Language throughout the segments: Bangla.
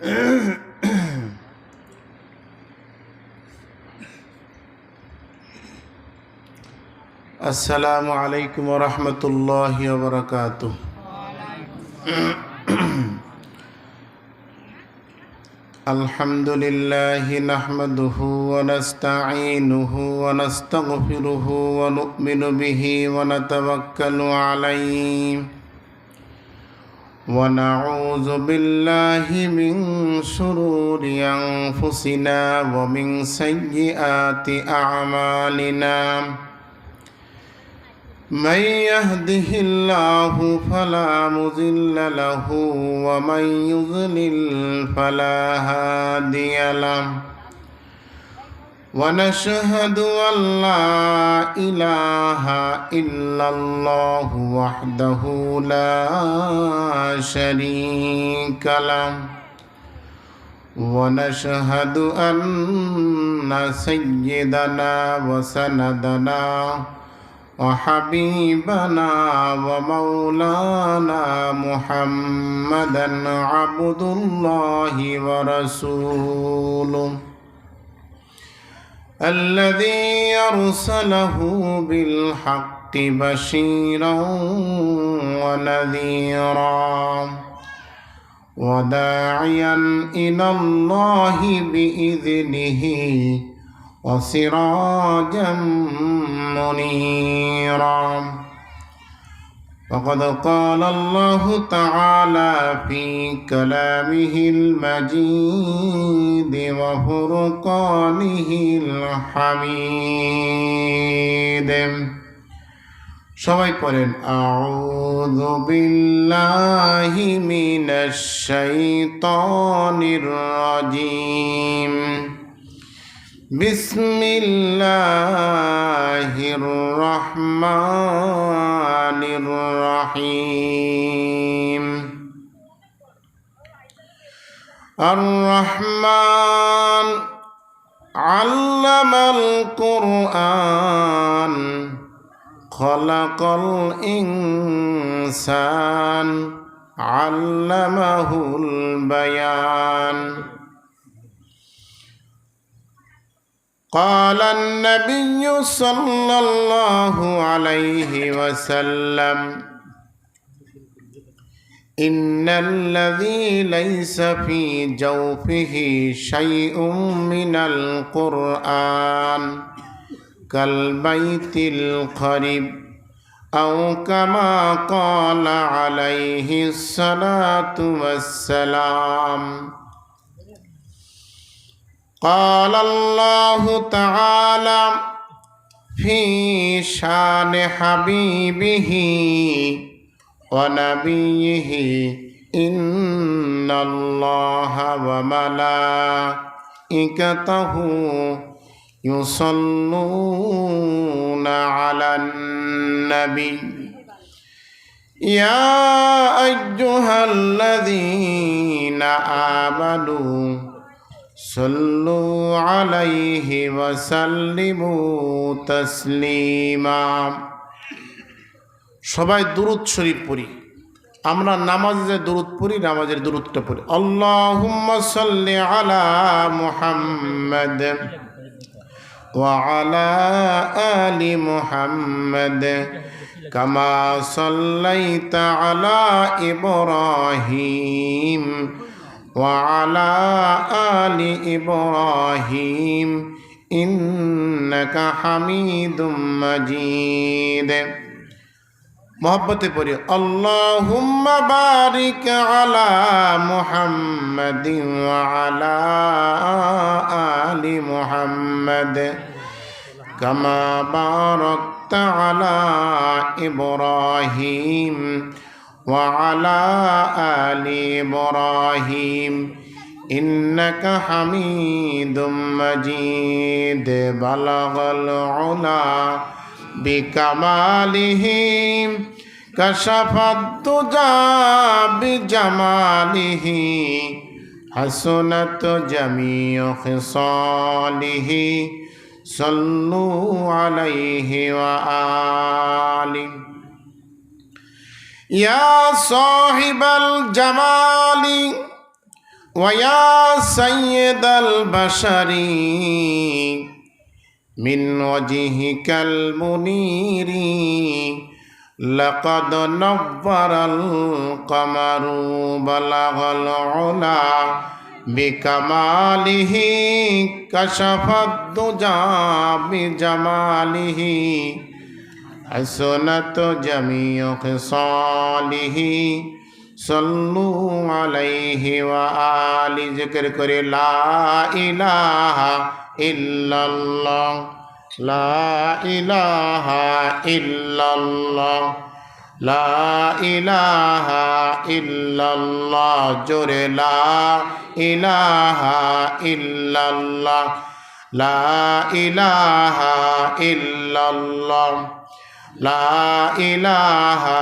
আসসালামু আলাইকুম ওয়া রাহমাতুল্লাহি ওয়া বারাকাতুহু। আলহামদুলিল্লাহি নাহমাদুহু ওয়া নাস্তাঈনুহু ওয়া নাস্তাগফিরুহু ওয়া নু'মিনু বিহি ওয়া নাতাওয়াক্কালু আলাইহি ওয়া নাউযু বিল্লাহি মিন শুরুরি আনফুসিনা ওয়া মিন সাইয়্যিআতি আ'মালিনা। من يهده الله فلا مضل له ومن يضلل فلا هادي له ونشهد أن لا إله إلا الله وحده لا شريك له ونشهد أن سيدنا وسندنا وحبيبنا ومولانا محمدا عبد الله ورسوله الذي أرسله بالحق بشيرا ونذيرا وداعيا إلى الله بإذنه وسراجا منيرا. وقد قال الله تعالى في كلامه المجيد وفرقانه الحميد. সবাই পড়েন আউযু বিল্লাহি মিনাশ শাইতানির রাজিম। بسم الله الرحمن الرحيم. الرحمن علم القرآن خلق الإنسان علمه البيان. قال النبي صلى الله عليه وسلم إن الذي ليس في جوفه شيء من القرآن كالبيت الخرب أو كما قال عليه الصلاة والسلام. قال الله تعالى في شان حبيبه ونبيه إن الله وملائكته يصلون على النبي يا أيها الذين آمنوا صلوا عليه وسلموا تسليما. সবাই দুরূদ শরীফ পড়ি। আমরা নামাজে দুরূদ পড়ি, নামাজের দুরূদটা পড়ি। আল্লাহুম্মা সাল্লি আলা মুহাম্মাদ ওয়া আলা আলি মুহাম্মাদ কামা সাল্লাইতা আলা ইব্রাহিম وعلى آل إبراهيم إنك حميد مجيد. محبت پڑھی اللهم بارك على محمد وعلى آل محمد كما باركت على إبراهيم وعلى آل إبراهيم إنك حميد مجيد. بلغ العلا بكماله كشف الدجى بجماله حسنت جميع خصاله صلوا عليه وآله. يا صاحب الجمال ويا سيد البشر من وجهك المنير لقد نور القمر بلغ العلا بكماله كشف الدجى بجماله حسنت جميع خصاله صلوا عليه وآله ذكر করে লা ইলাহা ইল্লাল্লাহ লা ইলাহা ইল্লাল্লাহ লা ইলাহা ইল্লাল্লাহ জোরে লা ইলাহা ইল্লাল্লাহ লা ইলাহা ইল্লাল্লাহ লা ইলাহা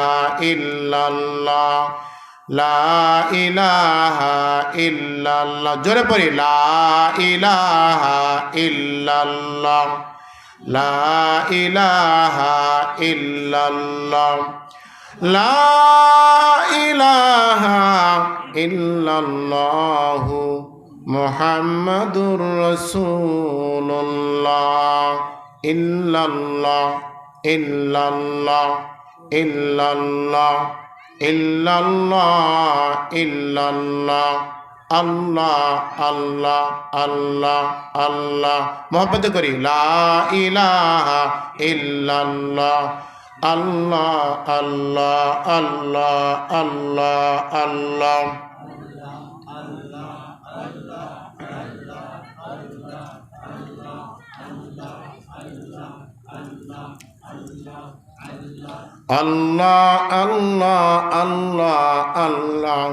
ইল্লাল্লাহ লা ইলাহা ইল্লাল্লাহ জোরে পড়ি লা ইলাহা ইল্লাল্লাহ লা ইলাহা ইল্লাল্লাহ লা ইলাহা ইল্লাল্লাহ মুহাম্মাদুর রাসূলুল্লাহ ইল্লাল্লাহ ইল্লাল্লাহ ইল্লাল্লাহ ইল্লাল্লাহ ইল্লাল্লাহ আল্লাহ আল্লাহ আল্লাহ আল্লাহ মোহাম্মত করি লা ইলাহা ইল্লাল্লাহ আল্লাহ আল্লাহ আল্লাহ আল্লাহ আল্লাহ আল্লাহ আল্লাহ আল্লাহ আল্লাহ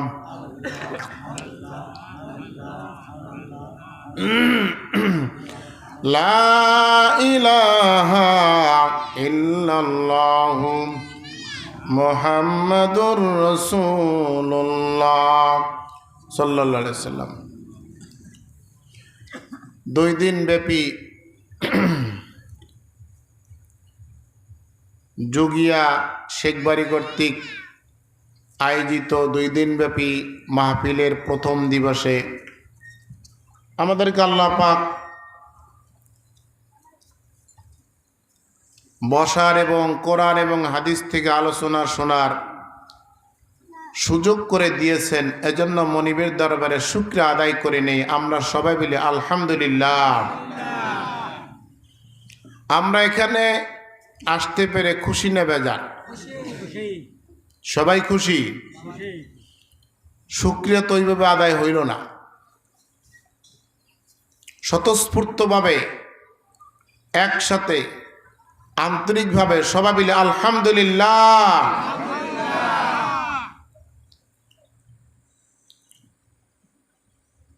লা ইলাহা ইল্লাল্লাহ মুহাম্মাদুর রাসূলুল্লাহ সাল্লাল্লাহু আলাইহি সাল্লাম। 2 দিন ব্যাপী যোগিয়া শেখবাড়ি কর্তৃক আয়োজিত 2 দিনব্যাপী মাহফিলের প্রথম দিবসে আমাদেরকে আল্লাহ পাক বসার এবং কোরআন এবং হাদিস থেকে আলোচনা শোনার সুযোগ করে দিয়েছেন। এজন্য মনিবের দরবারে শুকরিয়া আদায় করে নেই আমরা সবাই বলি আলহামদুলিল্লাহ। আমরা এখানে আসতে পেরে খুশি না বেজার? সবাই খুশি। শুকরিয়া তো ওইভাবে আদায় হইল না, স্বতঃস্ফূর্তভাবে একসাথে আন্তরিকভাবে সবাই মিলে আলহামদুলিল্লাহ।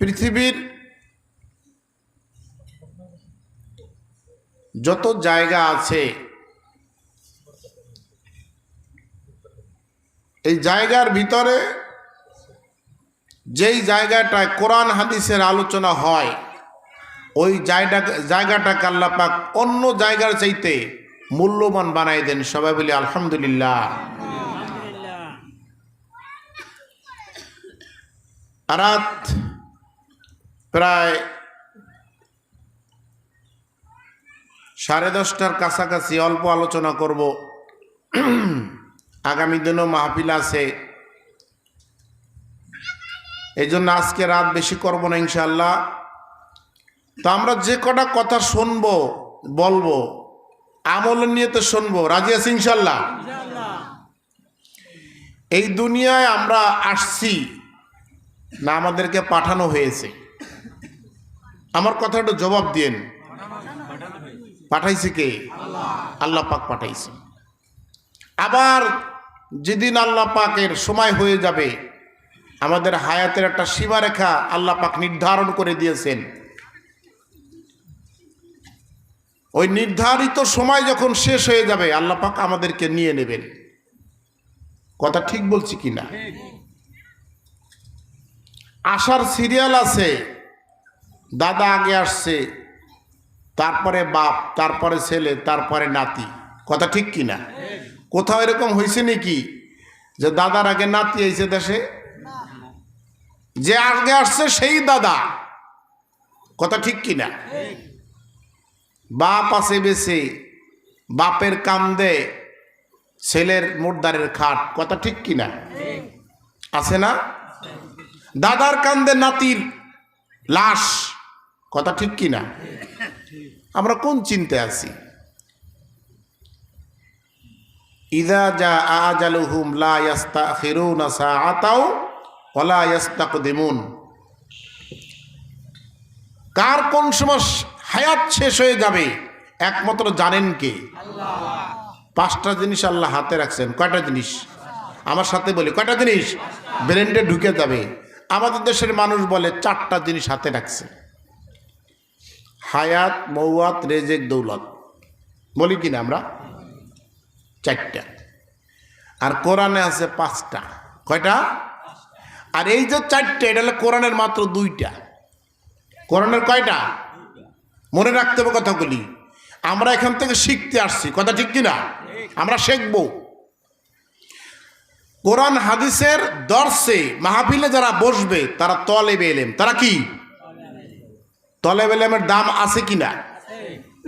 পৃথিবীর যত জায়গা আছে এই জায়গার ভিতরে যেই জায়গাটায় কোরআন হাদিসের আলোচনা হয় ওই জায়গাটাকে আল্লাহ পাক অন্য জায়গার চাইতে মূল্যবান বানাই দেন। সবাই বলি আলহামদুলিল্লাহ। রাত প্রায় 10:30টার কাছাকাছি অল্প আলোচনা করব। আগামী দিনও মাহফিল আছে, এই জন্য আজকে রাত বেশি করব না ইনশাআল্লাহ। তো আমরা যে কটা কথা শুনবো বলবো আমলের নিয়তে শুনবো, রাজি আছি ইনশাআল্লাহ? এই দুনিয়ায় আমরা আসছি না আমাদেরকে পাঠানো হয়েছে? আমার কথাটা জবাব দিন। পাঠাইছে কে? আল্লাহ পাক পাঠাইছে। আবার যেদিন আল্লাহ পাকের সময় হয়ে যাবে, আমাদের হায়াতের একটা সীমারেখা আল্লাহ পাক নির্ধারণ করে দিয়েছেন। ওই নির্ধারিত সময় যখন শেষ হয়ে যাবে আল্লাহ পাক আমাদেরকে নিয়ে নেবেন। কথা ঠিক বলছি কিনা? আসার সিরিয়াল আছে, দাদা আগে আসছে, তারপরে বাপ, তারপরে ছেলে, তারপরে নাতি। কথা ঠিক কিনা? কোথাও এরকম হয়েছে নাকি যে দাদার আগে নাতি আইছে দেশে? যে আগে আসছে সেই দাদা। কথা ঠিক কিনা? বাপ আছে বেশি, বাপের কান্দে ছেলের মুর্দারের খাট। কথা ঠিক কিনা? আছে না? দাদার কান্দে নাতির লাশ। কথা ঠিক কিনা? আমরা কোন চিন্তে আছি? ইযা জা আজালুহুম লা ইস্তাখিরুনা সাআতাও ওয়া লা ইস্তাকদিমুন। কার কোন সময় হায়াত শেষ হয়ে যাবে একমাত্র জানেন কে? আল্লাহ। 5টা জিনিস আল্লাহ হাতে রাখছেন। কয়টা জিনিস? আমার সাথে বলি, কয়টা জিনিস? ব্রেন্ডে ঢুকে যাবে। আমাদের দেশের মানুষ বলে 4টা জিনিস হাতে রাখছে, হায়াত, মৌয়াত, রেজেক, দৌলত। বলি কিনা আমরা? 4টা। আর কোরআনে আছে 5টা। কয়টা? আর এই যে 4টা, এটা হলো কোরআনের মাত্র 2টা। কোরআনের কয়টা? মনে রাখতে হবে কথাগুলি। আমরা এখান থেকে শিখতে আসছি। কথা ঠিক কিনা? আমরা শিখব। কোরআন হাদিসের দর্শে মাহফিলে যারা বসবে তারা তলেবে এলেম। তারা কি? তলেবে এলেমের দাম আছে কিনা?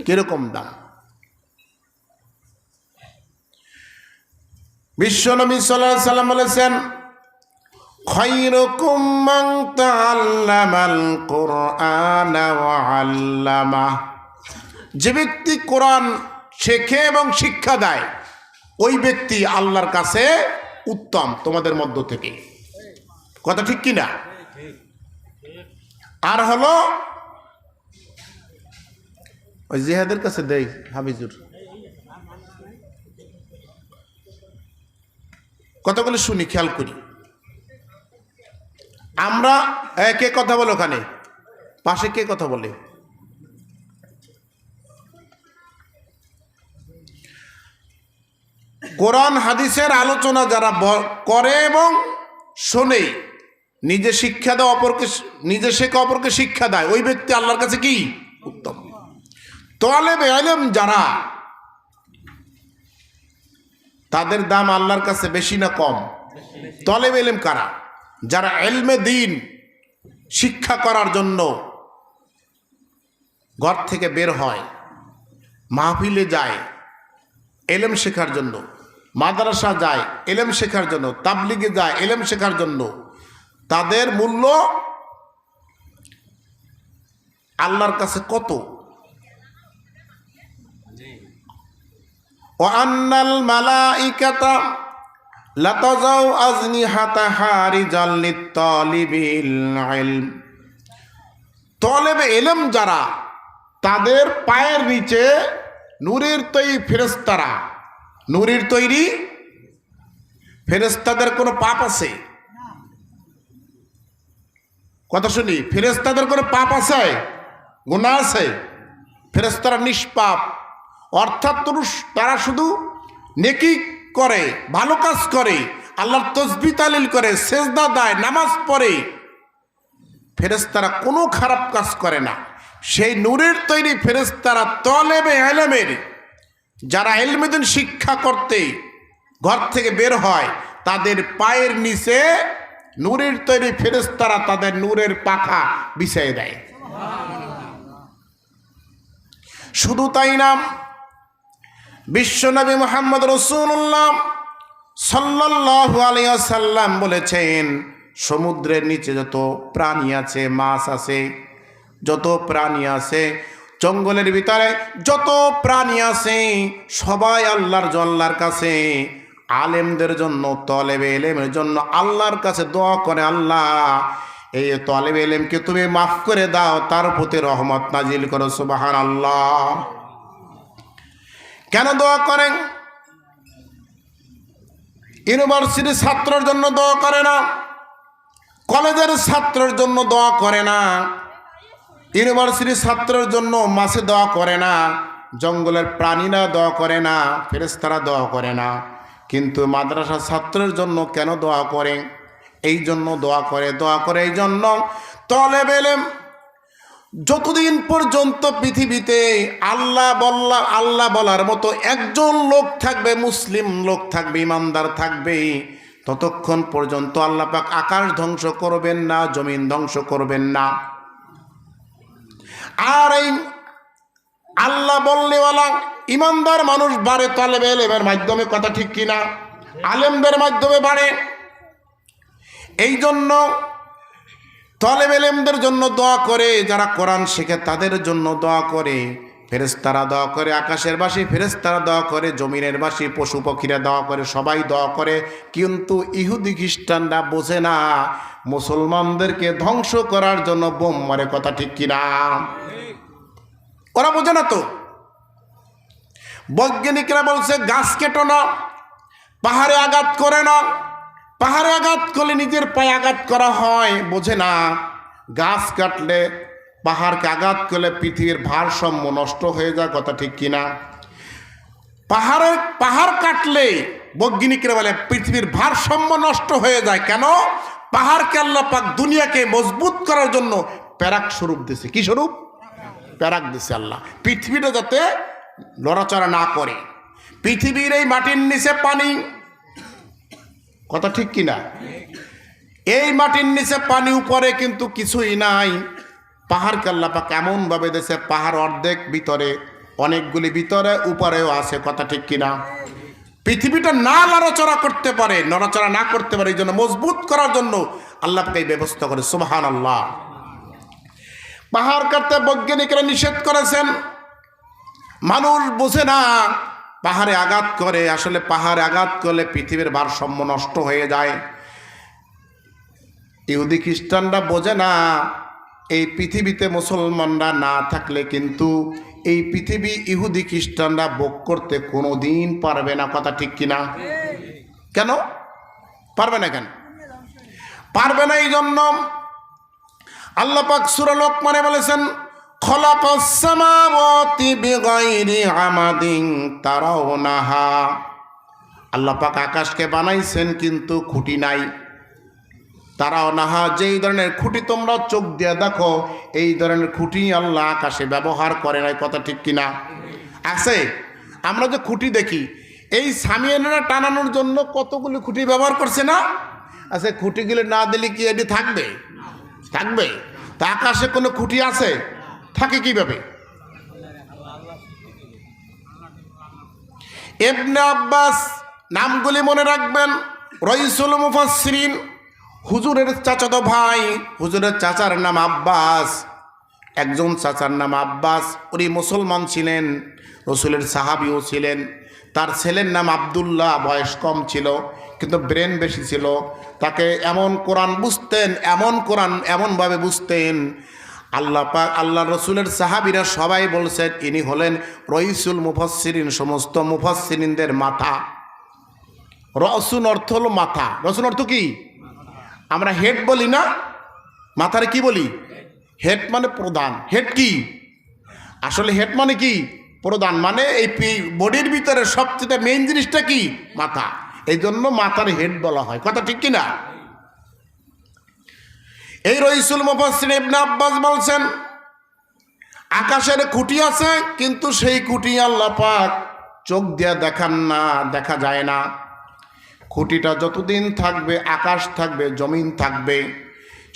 কিরকম দাম? বিশ্বনবী সাল্লাল্লাহু আলাইহি সাল্লাম বলেছেন, খায়রুকুম মান তাআল্লামাল কুরআনা ওয়া আল্লামা। যে ব্যক্তি কোরআন শেখে এবং শিক্ষা দেয় ওই ব্যক্তি আল্লাহর কাছে উত্তম তোমাদের মধ্য থেকে। কথা ঠিক কিনা? আর হলো ওই জিহাদের কাছে দেই হাফিজুর কথাগুলো শুনি, খেয়াল করি। আমরা কে কথা বলে? ওখানে পাশে কে কথা বলে? কোরআন হাদিসের আলোচনা যারা করে এবং শোনে, নিজে শিক্ষা দেয় অপরকে, নিজে শেখা অপরকে শিক্ষা দেয়, ওই ব্যক্তি আল্লাহর কাছে কি? উত্তম। তালেবে ইলম যারা, তাদের দাম আল্লাহর কাছে বেশি না কম? তালেবে ইলম কারা? যারা ইলমে দ্বীন শিক্ষা করার জন্য ঘর থেকে বের হয়, মাহফিলে যায় ইলম শেখার জন্য, মাদ্রাসা যায় ইলম শেখার জন্য, তাবলিগে যায় ইলম শেখার জন্য, তাদের মূল্য আল্লাহর কাছে কত? ওয়া আন্নাল মালাইকাতা লাতাযাউ আজনিহাতাহা রিজাল লিত-তালিবিল ইলম। তালেবে ইলম যারা, তাদের পায়ের নিচে নূরের তৈরি ফেরেশতারা, নূরের তৈরি ফেরেশতাদের কোনো পাপ আছে? কথা শুনি, ফেরেশতাদের কোনো পাপ আছে? গুনাহ আছে? ফেরেশতারা নিষ্পাপ, অর্থাৎ তারা শুধু নেকি করে, ভালো কাজ করে, আল্লাহর তাসবিহ তাহলিল করে, সেজদা দেয়, নামাজ পড়ে। ফেরেশতারা কোনো খারাপ কাজ করে না। সেই নূরের তৈরি ফেরেশতারা তালেবে ইলমের যারা ইলমে দ্বীন শিক্ষা করতে ঘর থেকে বের হয়, তাদের পায়ের নিচে নূরের তৈরি ফেরেশতারা তাদের নূরের পাখা বিছিয়ে দেয়। শুধু তাই না, বিশ্বনবী মুহাম্মদ রাসূলুল্লাহ সাল্লাল্লাহু আলাইহি ওয়াসাল্লাম বলেছেন, সমুদ্রের নিচে যত প্রাণী আছে, মাছ আছে, যত প্রাণী আছে, জঙ্গলের ভিতরে যত প্রাণী আছে, সবাই আল্লাহর কাছে আলেমদের জন্য, তালেবে ইলমের জন্য আল্লাহর কাছে দোয়া করে, আল্লাহ এই তালেবে ইলমকে তুমি মাফ করে দাও, তার প্রতি রহমত নাজিল করো। সুবহানাল্লাহ। কেন দোয়া করেন? ইউনিভার্সিটির ছাত্রের জন্য দোয়া করে না, কলেজের ছাত্রের জন্য দোয়া করে না, ইউনিভার্সিটির ছাত্রের জন্য মাসে দোয়া করে না, জঙ্গলের প্রাণীরা দোয়া করে না, ফেরেশতারা দোয়া করে না, কিন্তু মাদ্রাসার ছাত্রের জন্য কেন দোয়া করে? এই জন্য দোয়া করে এই জন্য, তালেবে ইলম যতদিন পর্যন্ত পৃথিবীতে আল্লাহ বলার মতো একজন লোক থাকবে, মুসলিম লোক থাকবে, ইমানদার থাকবে, ততক্ষণ পর্যন্ত আল্লাহ পাক আকাশ ধ্বংস করবেন না, জমিন ধ্বংস করবেন না। আর এই আল্লাহ বললেওয়ালা ইমানদার মানুষ বাড়ে তালেবে এলেমের মাধ্যমে, কথা ঠিক কিনা? আলেমদের মাধ্যমে বাড়ে। এই জন্য তালেবে এলেমদের জন্য দোয়া করে, যারা কোরআন শেখে তাদের জন্য দোয়া করে, ফেরেশতারা দোয়া করে, আকাশের বাসী ফেরেশতারা দোয়া করে, জমিনের বাসী পশু পক্ষীরা দোয়া করে, সবাই দোয়া করে। কিন্তু ইহুদি খ্রিস্টানরা বোঝে না, মুসলমানদেরকে ধ্বংস করার জন্য বোম মারে, কথা ঠিক কিনা? ওরা বোঝে না তো। বৈজ্ঞানিকরা বলছে গাছ কেটো না, পাহাড়ে আঘাত করে না, পাহাড়ে আঘাত করলে নিজের পায়ে আঘাত করা হয়, বোঝে না। গাছ কাটলে, পাহাড়কে আঘাত করলে পৃথিবীর ভারসাম্য নষ্ট হয়ে যায়, কথা ঠিক কিনা? পাহাড় কাটলে বৈজ্ঞানিকরা বলে পৃথিবীর ভারসাম্য নষ্ট হয়ে যায়। কেন? পাহাড়কে আল্লাহ পাক দুনিয়াকে মজবুত করার জন্য প্যারাক স্বরূপ দিছে। কি স্বরূপ? প্যারাক দিছে আল্লাহ, পৃথিবীটা যাতে লড়াচড়া না করে। পৃথিবীর এই মাটির নিচে পানি, কথা ঠিক কিনা? এই মাটির নিচে পানি, উপরে কিন্তু কিছুই নাই। পাহাড়কে আল্লাহ পাক এমন ভাবে দিয়েছে, পাহাড় অর্ধেক ভিতরে, অনেকগুলি ভিতরে, উপরেও আছে, কথা ঠিক কিনা? পৃথিবীটা না নড়াচড়া করতে পারে, নড়াচড়া না করতে পারে, এই জন্য মজবুত করার জন্য আল্লাহ পাক এই ব্যবস্থা করে। সুবহানাল্লাহ। পাহাড় কাটতে বৈজ্ঞানিকরা নিষেধ করেছেন, মানুষ বোঝে না, পাহাড়ে আঘাত করে। আসলে পাহাড়ে আঘাত করলে পৃথিবীর ভারসাম্য নষ্ট হয়ে যায়। ইহুদি খ্রিস্টানরা বোঝে না, এই পৃথিবীতে মুসলমানরা না থাকলে কিন্তু এই পৃথিবী ইহুদি খ্রিস্টানরা ভোগ করতে কোনো দিন পারবে না, কথা ঠিক কিনা? কেন পারবে না? কেন পারবে না? এই জন্য আল্লাহ পাক সূরা লোকমানে বলেছেন, খলাকাস সামাওয়াতি বিগাইরি আমাদিন তারাউনাহা। আল্লাহ পাক আকাশকে বানাইছেন কিন্তু খুঁটি নাই। তারাউনাহা, যেই ধরনের খুঁটি তোমরা চোখ দিয়ে দেখো, এই ধরনের খুঁটি আল্লাহ আকাশে ব্যবহার করে নাই, কথা ঠিক কিনা? আছে। আমরা যে খুঁটি দেখি, এই সামিয়ানারা টানানোর জন্য কতগুলি খুঁটি ব্যবহার করছে না? আছে। খুঁটিগুলো না দিলে কি এটি থাকবে? থাকবে। তা আকাশে কোনো খুঁটি আছে? থাকে কিভাবে? ইবনে আব্বাস, নামগুলি মনে রাখবেন, রাইসুল মুফাসসিরিন, হুজুরের চাচাতো ভাই। হুজুরের চাচার নাম আব্বাস, একজন চাচার নাম আব্বাস। উনি মুসলমান ছিলেন, রসুলের সাহাবিও ছিলেন। তার ছেলের নাম আব্দুল্লাহ, বয়স কম ছিল কিন্তু ব্রেন বেশি ছিল। তাকে এমন কোরআন বুঝতেন, এমন কোরআন এমনভাবে বুঝতেন, আল্লাহ পাক, আল্লাহ রসুলের সাহাবীরা সবাই বলছেন ইনি হলেন রইসুল মুফাসসিরিন, সমস্ত মুফাসসিরিনদের মাথা। রসুন অর্থ হলো মাথা। রসুন অর্থ কি? আমরা হেড বলি না, মাথার কি বলি? হেড মানে প্রধান। হেড কি? আসলে হেড মানে কি? প্রধান। মানে এই বডির ভিতরে সবচেয়ে মেইন জিনিসটা কি? মাথা। এই জন্য মাথার হেড বলা হয়, কথা ঠিক কিনা? এই রইসুল মুফাসসির ইবনে আব্বাস বলছেন, আকাশের খুঁটি আছে কিন্তু সেই খুঁটি আল্লাহ পাক চোখ দিয়ে দেখান না, দেখা যায় না। খুঁটিটা যতদিন থাকবে, আকাশ থাকবে, জমিন থাকবে,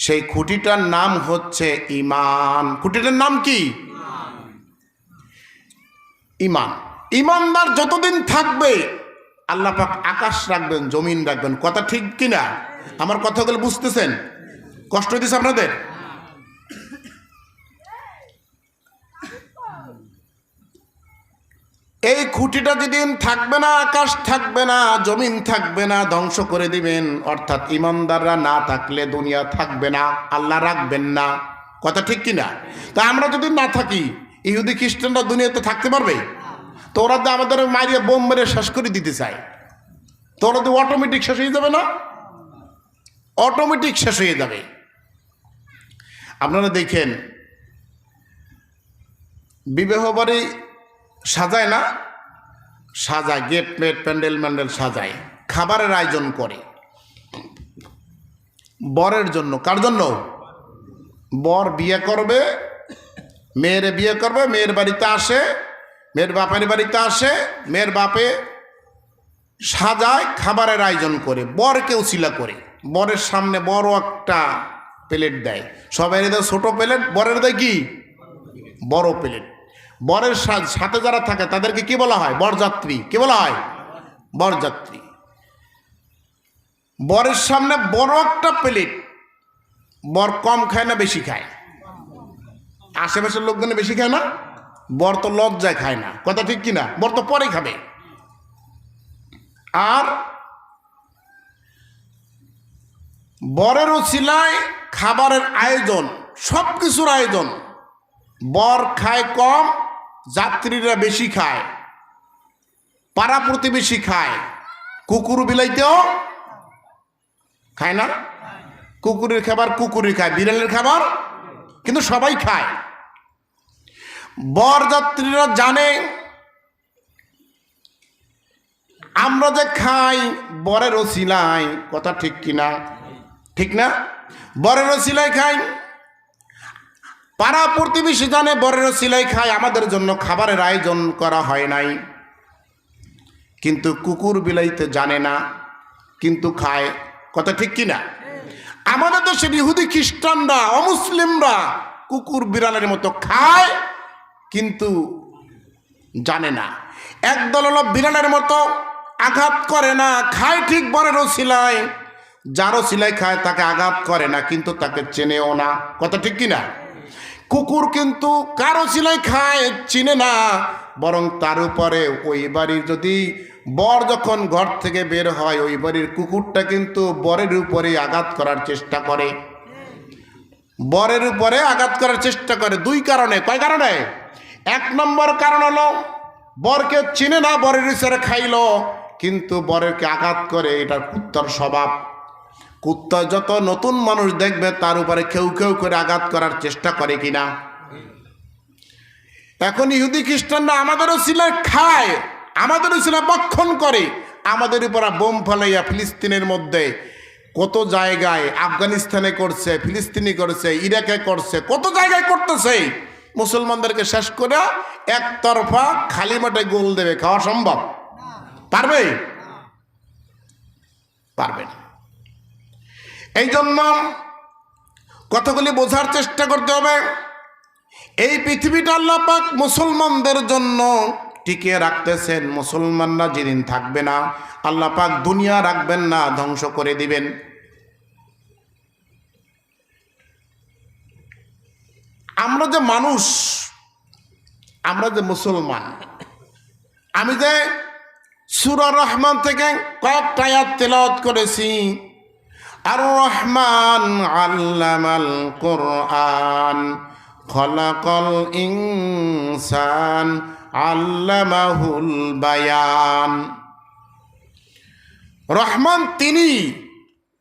সেই খুঁটিটার নাম হচ্ছে ঈমান। খুঁটিটার নাম কি? ঈমান। ঈমানদার যতদিন থাকবে আল্লাহ পাক আকাশ রাখবেন, জমিন রাখবেন, কথা ঠিক কিনা? আমার কথাগুলো বুঝতেছেন? কষ্ট হইতেছে আপনাদের? এই খুঁটিটা যেদিন থাকবে না, আকাশ থাকবে না, জমিন থাকবে না, ধ্বংস করে দিবেন। অর্থাৎ ইমানদাররা না থাকলে দুনিয়া থাকবে না, আল্লাহ রাখবেন না, কথা ঠিক কিনা? তা আমরা যদি না থাকি, ইহুদি খ্রিস্টানরা দুনিয়াতে থাকতে পারবে? তো ওরা তো আমাদের মারিয়ে বোম মেরে শেষ করে দিতে চায়। তো ওরা তো অটোমেটিক শেষ হয়ে যাবে না? অটোমেটিক শেষ হয়ে যাবে। আপনারা দেখেন, বিবাহ বাড়ি সাজায় না? সাজায়, গেট মেট, প্যান্ডেল ম্যান্ডেল সাজায়, খাবারের আয়োজন করে বরের জন্য। কার জন্য? বর বিয়ে করবে, মেয়েরে বিয়ে করবে, মেয়ের বাড়িতে আসে, মেয়ের বাপের বাড়িতে আসে, মেয়ের বাপে সাজায়, খাবারের আয়োজন করে, বরকে উছিলা করে। বরের সামনে বড় একটা প্লেট দেয়, সবাই দেয় ছোট প্লেট, বরের দেয় কি বড় প্লেট। বরের সাথে যারা থাকে তাদেরকে কি বলা হয়? বরযাত্রী। কি বলা হয়? বরযাত্রী। বরের সামনে বড় একটা প্লেট। বর কম খায় না বেশি খায়? আশেপাশের লোকজন বেশি খায় না? বর তো লজ্জায় খায় না, কথা ঠিক কিনা? বর তো পরে খাবে। আর বরের উছিলায় খাবারের আয়োজন, সব কিছুর আয়োজন। বর খায় কম, যাত্রীরা বেশি খায়, পাড়া প্রতিবেশী খায়, কুকুর বিলাইতেও খায় না? কুকুরের খাবার কুকুরই খায়, বিড়ালের খাবার কিন্তু সবাই খায়। বরযাত্রীরা জানে আমরা যে খাই বরের উছিলায়, কথা ঠিক কিনা? ঠিক না? বরের উছিলায় খাই। পাড়া প্রতিবেশী জানে বরের উছিলায় খাই, আমাদের জন্য খাবারের আয়োজন করা হয় নাই। কিন্তু কুকুর বিলাইতে জানে না, কিন্তু খায়, কথা ঠিক কিনা? আমাদের দেশের ইহুদি খ্রিস্টানরা, অমুসলিমরা কুকুর বিড়ালের মতো খায় কিন্তু জানে না। একদল হলো বিড়ালের মতো আঘাত করে না, খায় ঠিক বরের উছিলায়, যার উছিলায় খায় তাকে আঘাত করে না, কিন্তু তাকে চেনেও না, কথা ঠিক কিনা? কুকুর কিন্তু কারো উছিলায় খায়, চিনে না, বরং তার উপরে ওই বাড়ির যদি বর যখন ঘর থেকে বের হয়, ওই বাড়ির কুকুরটা কিন্তু বরের উপরে আঘাত করার চেষ্টা করে। বরের উপরে আঘাত করার চেষ্টা করে দুই কারণে। কয় কারণে? এক নম্বর কারণ হলো বরকে চিনে না, বরের ইচ্ছারে খাইলো, কিন্তু বরেরকে আঘাত করে, এটা কুত্তার স্বভাব। কুত্তা যত নতুন মানুষ দেখবে তার উপরে কেউ কেউ করে আঘাত করার চেষ্টা করে কিনা? এখন ইহুদি খ্রিস্টানরা আমাদেরও উছিলায় খায়, আমাদের উছিলায় ভক্ষণ করে, আমাদের উপর বোম ফেলাইয়া ফিলিস্তিনের মধ্যে কত জায়গায়, আফগানিস্তানে করছে, ফিলিস্তিনি করছে, ইরাকে করছে, কত জায়গায় করতেছে। মুসলমানদেরকে শেষ করে একতরফা খালি মাঠে গোল দেবে, খাওয়া সম্ভব? পারবে? পারবে না। এই জন্য কথাগুলি বোঝার চেষ্টা করতে হবে। এই পৃথিবীটা আল্লাহ পাক মুসলমানদের জন্য টিকিয়ে রাখতেছেন। মুসলমানরা যেদিন থাকবে না, আল্লাহ পাক দুনিয়া রাখবেন না, ধ্বংস করে দিবেন। আমরা যে মানুষ, আমরা যে মুসলমান, আমি যে সূরা রহমান থেকে কয়েকটা আয়াত তেলাওয়াত করেছি। আর রহমান আল্লামাল কোরআন খলাকাল ইনসান আল্লামাহুল বায়ান। রহমান তিনি,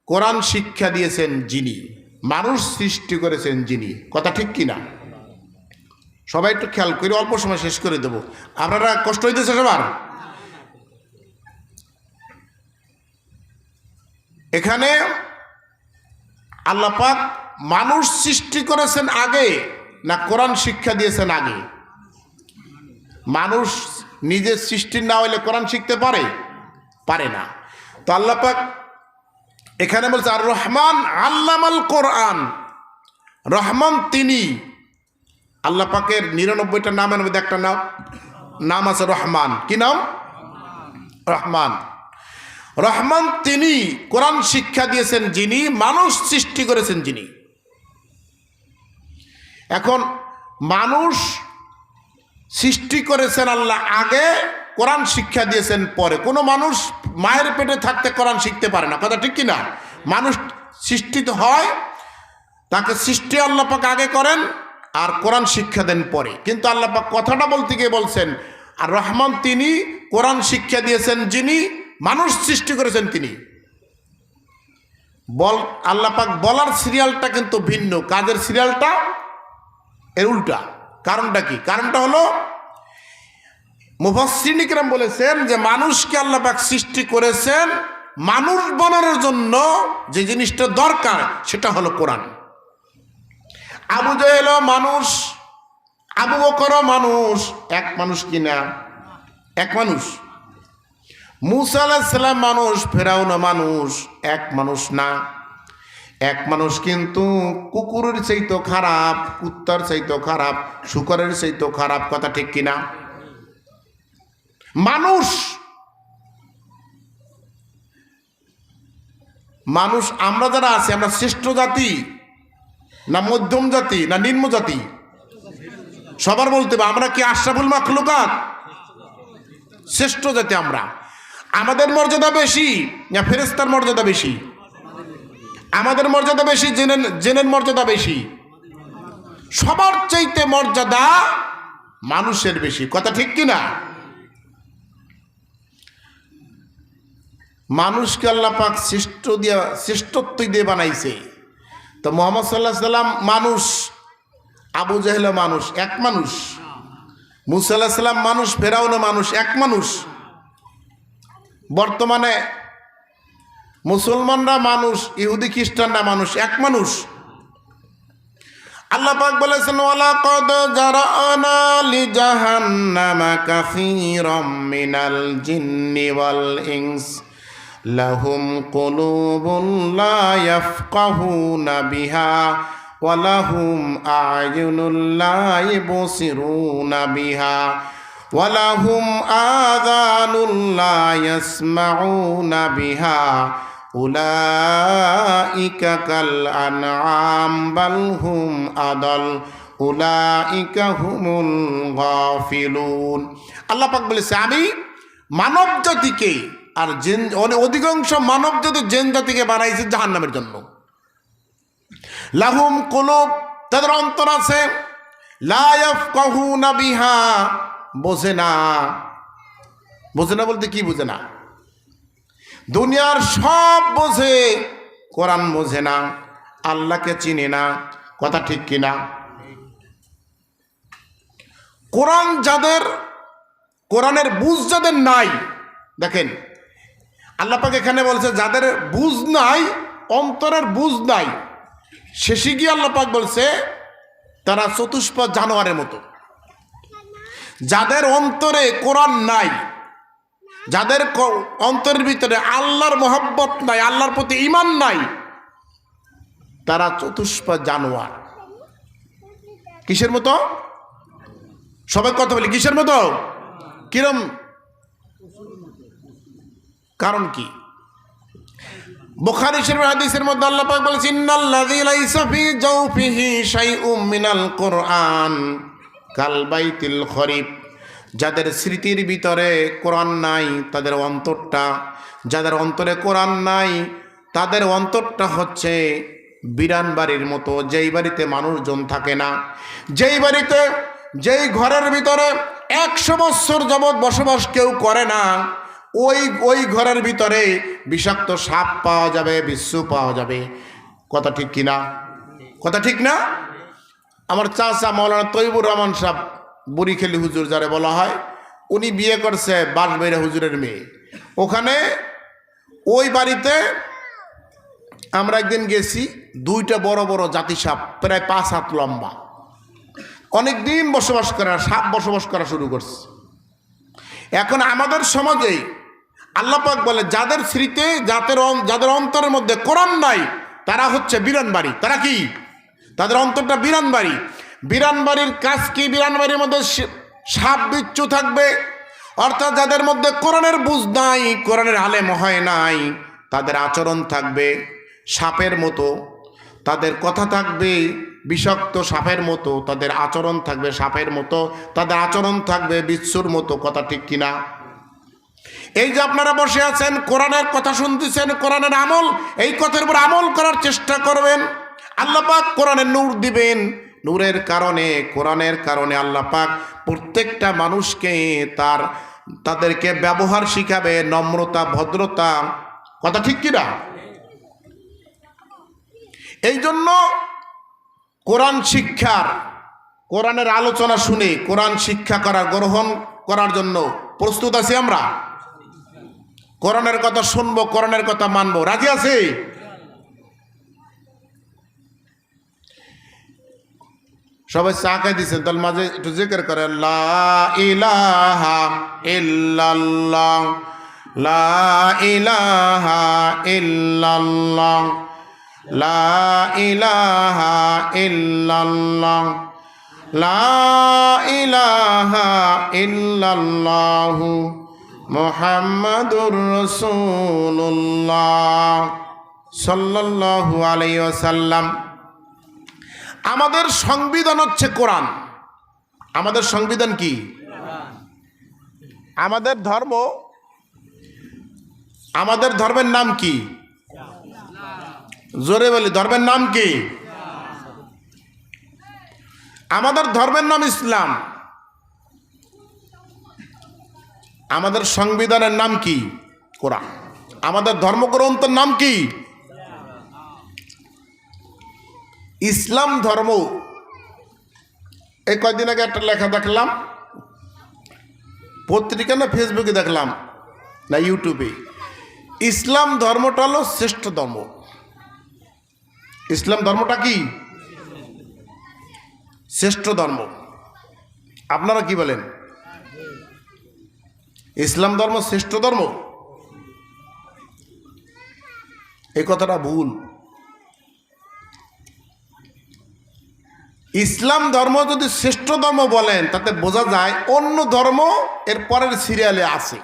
কোরআন শিক্ষা দিয়েছেন যিনি, মানুষ সৃষ্টি করেছেন যিনি, কথা ঠিক কিনা? সবাই একটু খেয়াল করে, অল্প সময় শেষ করে দেব, আপনারা কষ্ট হইতেছে সবার? এখানে আল্লাহ পাক মানুষ সৃষ্টি করেছেন আগে না কোরআন শিক্ষা দিয়েছেন আগে? মানুষ নিজের সৃষ্টি না হইলে কোরআন শিখতে পারে? পারে না। তো আল্লাহ পাক এখানে বলছে আর রহমান আল্লামাল কোরআন। রহমান তিনি, আল্লাহ পাকের 99টা নামের মধ্যে একটা নাম আছে রহমান। কি নাম? রহমান। রহমান তিনি, কোরআন শিক্ষা দিয়েছেন যিনি, মানুষ সৃষ্টি করেছেন যিনি। এখন মানুষ সৃষ্টি করেছেন আল্লাহ আগে, কোরআন শিক্ষা দিয়েছেন পরে। কোনো মানুষ মায়ের পেটে থাকতে কোরআন শিখতে পারে না, কথা ঠিক কিনা? মানুষ সৃষ্টিত হয়, তাকে সৃষ্টি আল্লাহ পাক আগে করেন আর কোরআন শিক্ষা দেন পরে। কিন্তু আল্লাহ পাক কথাটা বলতে গিয়ে বলছেন আর রহমান তিনি, কোরআন শিক্ষা দিয়েছেন যিনি, মানুষ সৃষ্টি করেছেন তিনি। আল্লাহ পাক বলার সিরিয়ালটা কিন্তু ভিন্ন, কাজের সিরিয়ালটা এর উল্টা। কারণটা কি? কারণটা হলো মুফাসসিরিন ইকরাম বলেছেন যে মানুষকে আল্লাহ পাক সৃষ্টি করেছেন মানুষ বানানোর জন্য, যে জিনিসটা দরকার সেটা হলো কোরআন। আবু জাহেলও মানুষ, আবু বকরও মানুষ, এক মানুষ কিনা? এক মানুষ। মুসা আলাইহিস সালাম মানুষ, ফেরাউনও মানুষ, এক মানুষ না। এক মানুষ কিন্তু কুকুরের চাইতো খারাপ, কুত্তার চাইতো খারাপ, শুকরের চাইতো খারাপ। কথা ঠিক কিনা? মানুষ মানুষ আমরা যারা আছি, আমরা শ্রেষ্ঠ জাতি না মধ্যম জাতি না নিম্ন জাতি? সবার বলতে হবে আমরা কি আশরাফুল মাখলুকাত? শ্রেষ্ঠ জাতি আমরা। আমাদের মর্যাদা বেশি না ফেরেশতার মর্যাদা বেশি? আমাদের মর্যাদা বেশি, জেনের মর্যাদা বেশি? সবার চাইতে মর্যাদা মানুষের বেশি। কথা ঠিক কিনা? মানুষকে আল্লাহ পাক শ্রেষ্ঠত্ব দিয়ে বানাইছে। তো মুহাম্মদ সাল্লাল্লাহু আলাইহি সাল্লাম মানুষ, আবু জাহেল মানুষ, এক মানুষ। মুসা আলাইহিস সালাম মানুষ, ফেরাউন মানুষ, এক মানুষ। বর্তমানে মুসলমানরা মানুষ, ইহুদি খ্রিস্টানরা মানুষ, এক মানুষ। আল্লাহ পাক বলেছেন ওয়ালাকাদ জারানা লিজাহান্নামা কাসীরাম মিনাল জিন্নি ওয়াল ইনস লাহুম কুলুবুন লা ইয়াফকাহুনা বিহা ওয়া লাহুম আ'য়ুনুন লা ইবসিরুনা বিহা ওয়া লাহুম আযানুন লা ইয়াসমাউনা বিহা উলাইকা কাল আনআম বাল হুম আদাল উলাইকা হুমুল গাফিলুন। আল্লাহ পাক বলেছে আমি মানব জাতিকে আর জিন, অধিকাংশ মানব জাতি জিন জাতিকে বানাইছে জাহান্নামের জন্য। লাহুম কুলুব, তাদের অন্তর আছে, লা ইয়াফকাহুনা বিহা, বোঝে না। বোঝে না বলতে কি বোঝে না? দুনিয়ার সব বোঝে, কোরআন বোঝে না, আল্লাহকে চিনে না। কথা ঠিক কিনা? কোরআন যাদের, কোরআনের বুঝ যাদের নাই, দেখেন আল্লাহ পাক এখানে বলছে যাদের বুঝ নাই, অন্তরের বুঝ নাই, শেষে গিয়ে আল্লাহ পাক বলছে তারা চতুষ্পদ জানোয়ারের মতো। যাদের অন্তরে কোরআন নাই, যাদের অন্তরের ভিতরে আল্লাহর মহব্বত নাই, আল্লাহর প্রতি ঈমান নাই, তারা চতুষ্পদ জানোয়ার। কিসের মতো? সবাই কথা বলি, কিসের মতো? কিরম? কারণ কি? বুখারী শরীফের হাদিসের মধ্যে আল্লাহ পাক বলেছেন ইন্নাল্লাযী লাইসা ফী জাওফিহি শাইউম মিনাল কুরআন কাল বাইতিল খরিব। যাদের স্মৃতির ভিতরে কোরআন নাই তাদের অন্তরটা, যাদের অন্তরে কোরআন নাই তাদের অন্তরটা হচ্ছে বিরান বাড়ির মতো, যেই বাড়িতে মানুষজন থাকে না, যেই বাড়িতে, যেই ঘরের ভিতরে 100 বছর যাবৎ বসবাস কেউ করে না, ওই ঘরের ভিতরে বিষাক্ত সাপ পাওয়া যাবে, বিচ্ছু পাওয়া যাবে। কথা ঠিক কিনা? কথা ঠিক না? আমার চাচা মাওলানা তৈবুর রহমান সাহেব, বুড়িখালী হুজুর যারে বলা হয়, উনি বিয়ে করছে বাঁশবেড়া হুজুরের মেয়ে। ওখানে ওই বাড়িতে আমরা একদিন গেছি, 2টা বড় বড় জাতি সাপ, প্রায় 5 হাত লম্বা, অনেক দিন বসবাস করা সাপ বসবাস করা শুরু করছে। এখন আমাদের সমাজে আল্লাহ পাক বলে যাদের স্মৃতি, যাদের অন্তরের মধ্যে কোরআন নাই তারা হচ্ছে বিরান বাড়ি। তারা কি? তাদের অন্তরটা বিরান বাড়ি। বিরান বাড়ির কাজ কি? বিরান বাড়ির মধ্যে সাপ বিচ্ছু থাকবে। অর্থাৎ যাদের মধ্যে কোরআনের বুঝ নাই, কোরআনের আলেম হয় নাই, তাদের আচরণ থাকবে সাপের মতো, তাদের কথা থাকবে বিষাক্ত সাপের মতো, তাদের আচরণ থাকবে সাপের মতো, তাদের আচরণ থাকবে বিচ্ছুর মতো। কথা ঠিক কিনা? এই যে আপনারা বসে আছেন, কোরআনের কথা শুনতেছেন, কোরআনের আমল, এই কথার উপর আমল করার চেষ্টা করবেন। আল্লাহ পাক কোরআনের নূর দিবেন। নূরের কারণে, কোরআনের কারণে আল্লাহ পাক প্রত্যেকটা মানুষকে তাদেরকে ব্যবহার শিখাবে, নম্রতা, ভদ্রতা। কথা ঠিক কিনা? এই জন্য কোরআন শিক্ষার, কোরআনের আলোচনা শুনে কোরআন শিক্ষা করার, গ্রহণ করার জন্য প্রস্তুত আছি আমরা। কোরআনের কথা শুনবো, কোরআনের কথা মানবো, রাজি আছি? সবাই চা খাই দিচ্ছেন, তার মাঝে একটু জিকির করে লা ইলাহা ইল্লাল্লাহ লা ইলাহা ইল্লাল্লাহ লা ইলাহা ইল্লাল্লাহ লা ইলাহা ইল্লাল্লাহ মুহাম্মাদুর রাসূলুল্লাহ সাল্লাল্লাহু আলাইহি ওয়াসাল্লাম। আমাদের সংবিধান হচ্ছে কোরআন। আমাদের সংবিধান কি? আমাদের ধর্ম, আমাদের ধর্মের নাম কি? জোরে বলি, ধর্মের নাম কি? আমাদের ধর্মের নাম ইসলাম। আমাদের সংবিধানের নাম কি? কোরআন। আমাদের ধর্মগ্রন্থের নাম কি? ইসলাম ধর্ম। এই কয়েকদিন আগে একটা লেখা দেখলাম, পত্রিকা না ফেসবুকে দেখলাম না ইউটিউবে, ইসলাম ধর্মটা হলো শ্রেষ্ঠ ধর্ম। ইসলাম ধর্মটা কি? শ্রেষ্ঠ ধর্ম। আপনারা কি বলেন? ইসলাম ধর্ম শ্রেষ্ঠ ধর্ম? এই কথাটা ভুল। ইসলাম ধর্ম যদি শ্রেষ্ঠ ধর্ম বলেন, তাতে বোঝা যায় অন্য ধর্ম এর পরের সিরিয়ালে আছে।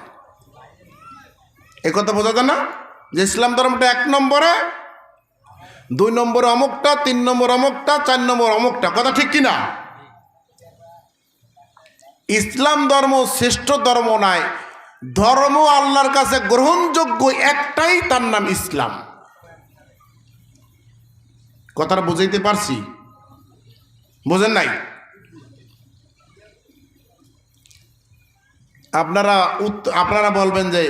এই কথা বোঝা যায় না যে ইসলাম ধর্মটা 1 নম্বরে, 2 নম্বরে অমুকটা, 3 নম্বর অমুকটা, 4 নম্বর অমুকটা। কথা ঠিক কিনা? ইসলাম ধর্ম শ্রেষ্ঠ ধর্ম নয়, ধর্ম আল্লাহর কাছে গ্রহণযোগ্য একটাই, তার নাম ইসলাম। কথাটা বুঝাইতে পারছি? বোঝেন নাই? আপনারা বলবেন যে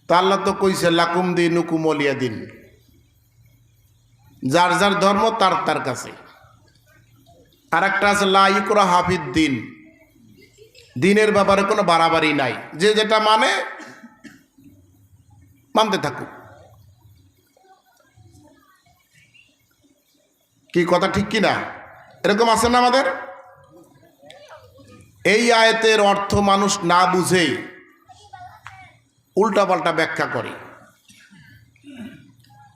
তা আল্লাহ তো কইছে লাকুম দিনুকুম ওয়ালিয়া দিন, যার যার ধর্ম তার তার কাছে। আর একটা আছে লা ইকরাহা ফিদ্দিন, দিনের ব্যাপারে কোনো বাড়াবাড়ি নাই, যে যেটা মানে মানতে থাকুক। কি কথা ঠিক কিনা? এরকম আছে না আমাদের? এই আয়াতের অর্থ মানুষ না বুঝে উল্টাপাল্টা ব্যাখ্যা করে।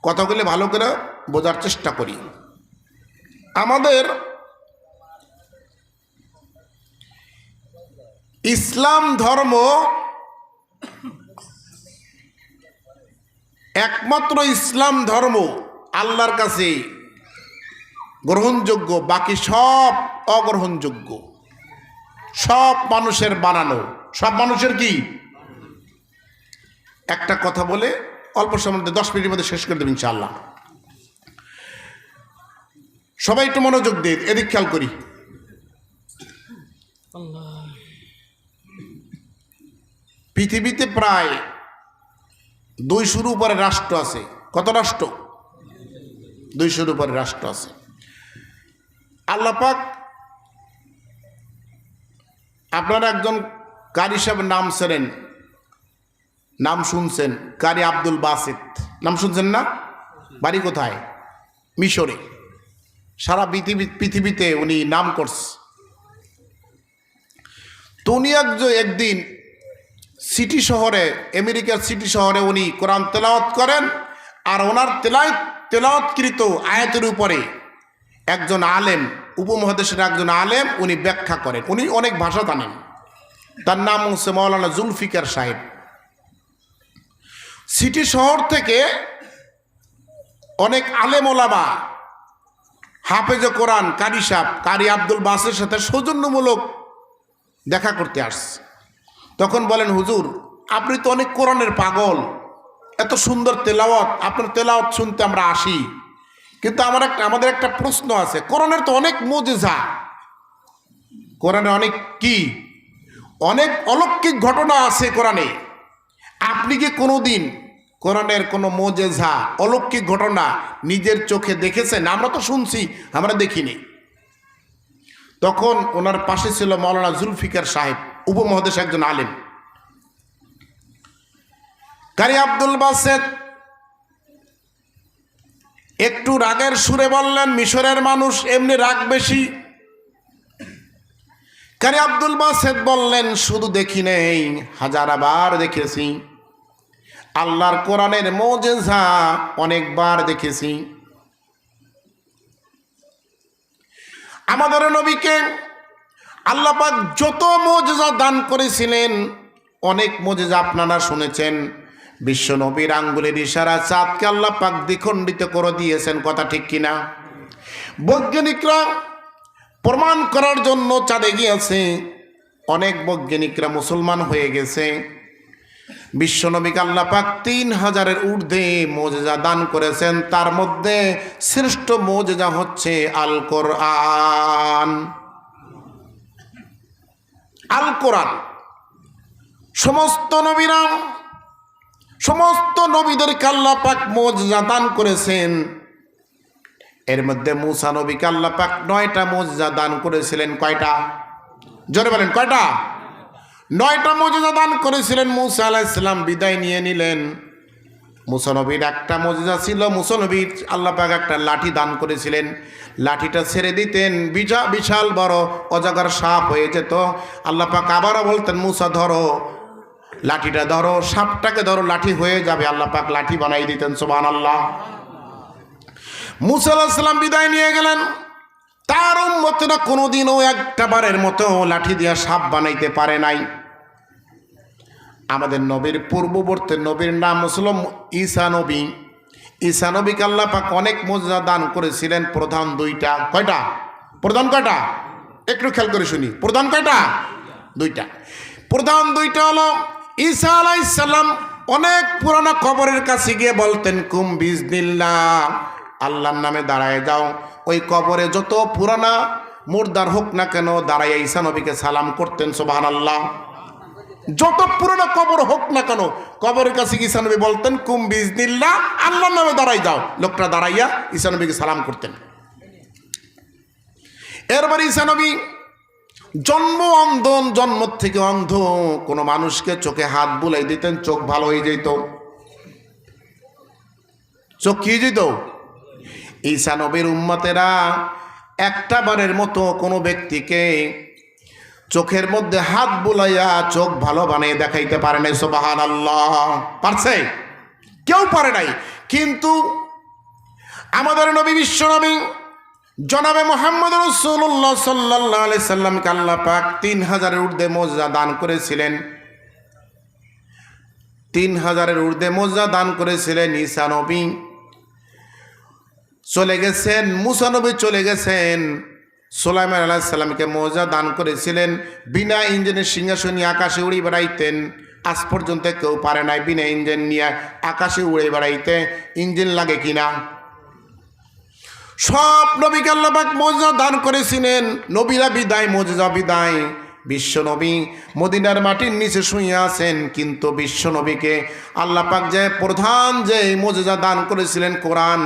কথাগুলি ভালো করে বোঝার চেষ্টা করি। আমাদের ইসলাম ধর্ম একমাত্র ইসলাম ধর্ম আল্লাহর কাছে গ্রহণযোগ্য, বাকি সব অগ্রহণযোগ্য, সব মানুষের বানানো, সব মানুষের কি। একটা কথা বলে অল্প সময়ের মধ্যে 10 মিনিটের মধ্যে শেষ করে দেব ইনশাআল্লাহ। সবাই একটু মনোযোগ দিয়ে এদিক খেয়াল করি। পৃথিবীতে প্রায় 200-র উপরে রাষ্ট্র আছে। কত রাষ্ট্র? 200-র উপরে রাষ্ট্র আছে। আল্লাহ পাক, আপনারা একজন কারি সাহেবের নাম ছিলেন, নাম শুনছেন, কারি আব্দুল বাসিত, নাম শুনছেন না? বাড়ি কোথায়? মিশরে। সারা পৃথিবীতে উনি নাম করছে। তো উনি একদিন সিটি শহরে, আমেরিকার সিটি শহরে উনি কোরআন তেলাওয়াত করেন। আর ওনার তেলাওয়াতকৃত আয়াতের উপরে একজন আলেম, উপমহাদেশের একজন আলেম, উনি ব্যাখ্যা করেন। উনি অনেক ভাষা জানেন। তার নাম হচ্ছে মাওলানা জুলফিকার সাহেব। সিটি শহর থেকে অনেক আলেম ওলামা, হাফেজে কোরআন কারি সাহেব, কারি আব্দুল বাসের সাথে সৌজন্যমূলক দেখা করতে আসছে। তখন বলেন, হুজুর আপনি তো অনেক কোরআনের পাগল, এত সুন্দর তেলাওয়াত, আপনার তেলাওয়াত শুনতে আমরা আসি, কিন্তু আমাদের একটা প্রশ্ন আছে। কোরআনের তো অনেক মুজিজা, কোরআনে অনেক কি, অনেক অলৌকিক ঘটনা আছে কোরআনে। আপনি কি কোনোদিন কোরআনের কোনো মুজিজা, অলৌকিক ঘটনা নিজের চোখে দেখেছেন? আমরা তো শুনছি, আমরা দেখিনি। তখন ওনার পাশে ছিল মাওলানা জুলফিকার সাহেব, উপমহাদেশ একজন আলেম। কারি আব্দুল বাসেত একটু রাগের সুরে বললেন, মিশরের মানুষ এমনি রাগ বেশি, কারি আব্দুল বাসেত বললেন, শুধু দেখি নেই, হাজারবার দেখেছি। আল্লাহর কোরআনের মুজিজা অনেকবার দেখেছি। আমাদের নবীকে আল্লাহ পাক যত মুজিজা দান করেছিলেন, অনেক মুজিজা আপনারা শুনেছেন। বিশ্ব নবীর আঙ্গুলের ইশারা চাঁদকে আল্লাহ পাক দ্বিখণ্ডিত করে দিয়েছেন, কথা ঠিক কিনা? বৈজ্ঞানিকরা প্রমাণ করার জন্য চাঁদে গিয়েছে, অনেক বৈজ্ঞানিকরা মুসলমান হয়ে গেছে। বিশ্ব নবীকে আল্লাহ পাক 3000-এর ঊর্ধ্বে মুজিজা দান করেছেন। তার মধ্যে শ্রেষ্ঠ মুজিজা হচ্ছে আল কোরআন। আল কোরআন সমস্ত নবীদেরকে আল্লাহ পাক মুজিজা দান করেছেন। এর মধ্যে মুসা নবীকে আল্লাহ পাক 9টা মুজিজা দান করেছিলেন। কয়টা? জোরে বলেন, কয়টা? 9টা মুজিজা দান করেছিলেন। মুসা আলাইহিস সালাম বিদায় নিয়ে নিলেন। মুসা নবীর একটা মুজিজা ছিল, মুসা নবীর আল্লাহ পাক একটা লাঠি দান করেছিলেন। লাঠিটা ছেড়ে দিতেন, বিশাল বড় অজগর সাপ হয়ে যেত। আল্লাহ পাক আবারও বলতেন, মুসা ধরো, লাঠিটা ধরো, সাপটাকে ধরো, লাঠি হয়ে যাবে। আল্লাহ পাক লাঠি বানাই দিতেন। সুবহানাল্লাহ। মুসা আলাইহিস সালাম বিদায় নিয়ে গেলেন। তার উম্মতেরা কোনোদিনও একটা বারের মতো লাঠি দিয়া সাপ বানাইতে পারে নাই। আমাদের নবীর পূর্ববর্তী নবীর নাম ছিল ঈসা নবী। ঈসা নবীকে আল্লাহ পাক অনেক মুজিজা দান করেছিলেন। প্রধান 2টা। কয়টা? প্রধান কয়টা? একটু খেয়াল করে শুনি। প্রধান কয়টা? 2টা। প্রধান 2টা হলো, ঈসা আলাইহিস সালাম অনেক পুরানা কবরের কাছে গিয়ে বলতেন, কুম বিজনিল্লাহ, আল্লাহর নামে দাঁড়ায় যাও। ওই কবরে যত পুরানা মুর্দার হোক না কেন, দাঁড়াইয়া ঈসা নবীকে সালাম করতেন। সুবহানাল্লাহ। যত পুরনো কবর হোক না কেন, কবরের কাছে ঈসা নবী বলতেন, কুম বিজনিল্লাহ, আল্লাহর নামে দাঁড়াই যাও। লোকটা দাঁড়াইয়া ঈসা নবীকে সালাম করতেন। এরপর ঈসা নবী জন্ম থেকে অন্ধ। কোনো মানুষকে চোখে হাত বুলাই দিতেন, চোখ ভালো হয়ে যেত। চোখ কি যেত? ঈসা নবীর উম্মতেরা একটা বারের মতো কোনো ব্যক্তিকে চোখের মধ্যে হাত বুলাইয়া চোখ ভালো বানিয়ে দেখাইতে পারে নাই। সুবহানাল্লাহ। পারছে? কেউ পারে নাই। কিন্তু আমাদের নবী, বিশ্ব নবী জনাবে মুহাম্মদ রাসূলুল্লাহ সাল্লাল্লাহু আলাইহি সাল্লামকে আল্লাহ পাক 3000-এর ঊর্ধ্বে মুজিজা দান করেছিলেন। 3000-এর ঊর্ধ্বে মুজিজা দান করেছিলেন। ঈসা নবী চলে গেছেন, মুসা নবী চলে গেছেন। সুলাইমান আলাইহিস সালামকে মুজিজা দান করেছিলেন। বিনা ইঞ্জিনের সিংহাসন নিয়ে আকাশে উড়ে বেড়াইতেন। আজ পর্যন্ত কেউ পারে নাই বিনা ইঞ্জিন নিয়ে আকাশে উড়ে বেড়াইতে। ইঞ্জিন লাগে কিনা? সব নবীকে আল্লাহ পাক মুজিজা দান করেছিলেন। নবীরা বিদায়, মুজিজা বিদায়। বিশ্ব নবী মদিনার মাটির নিচে শুয়ে আছেন, কিন্তু বিশ্ব নবীকে আল্লাহ পাক যে প্রধান যে মুজিজা দান করেছিলেন কোরআন,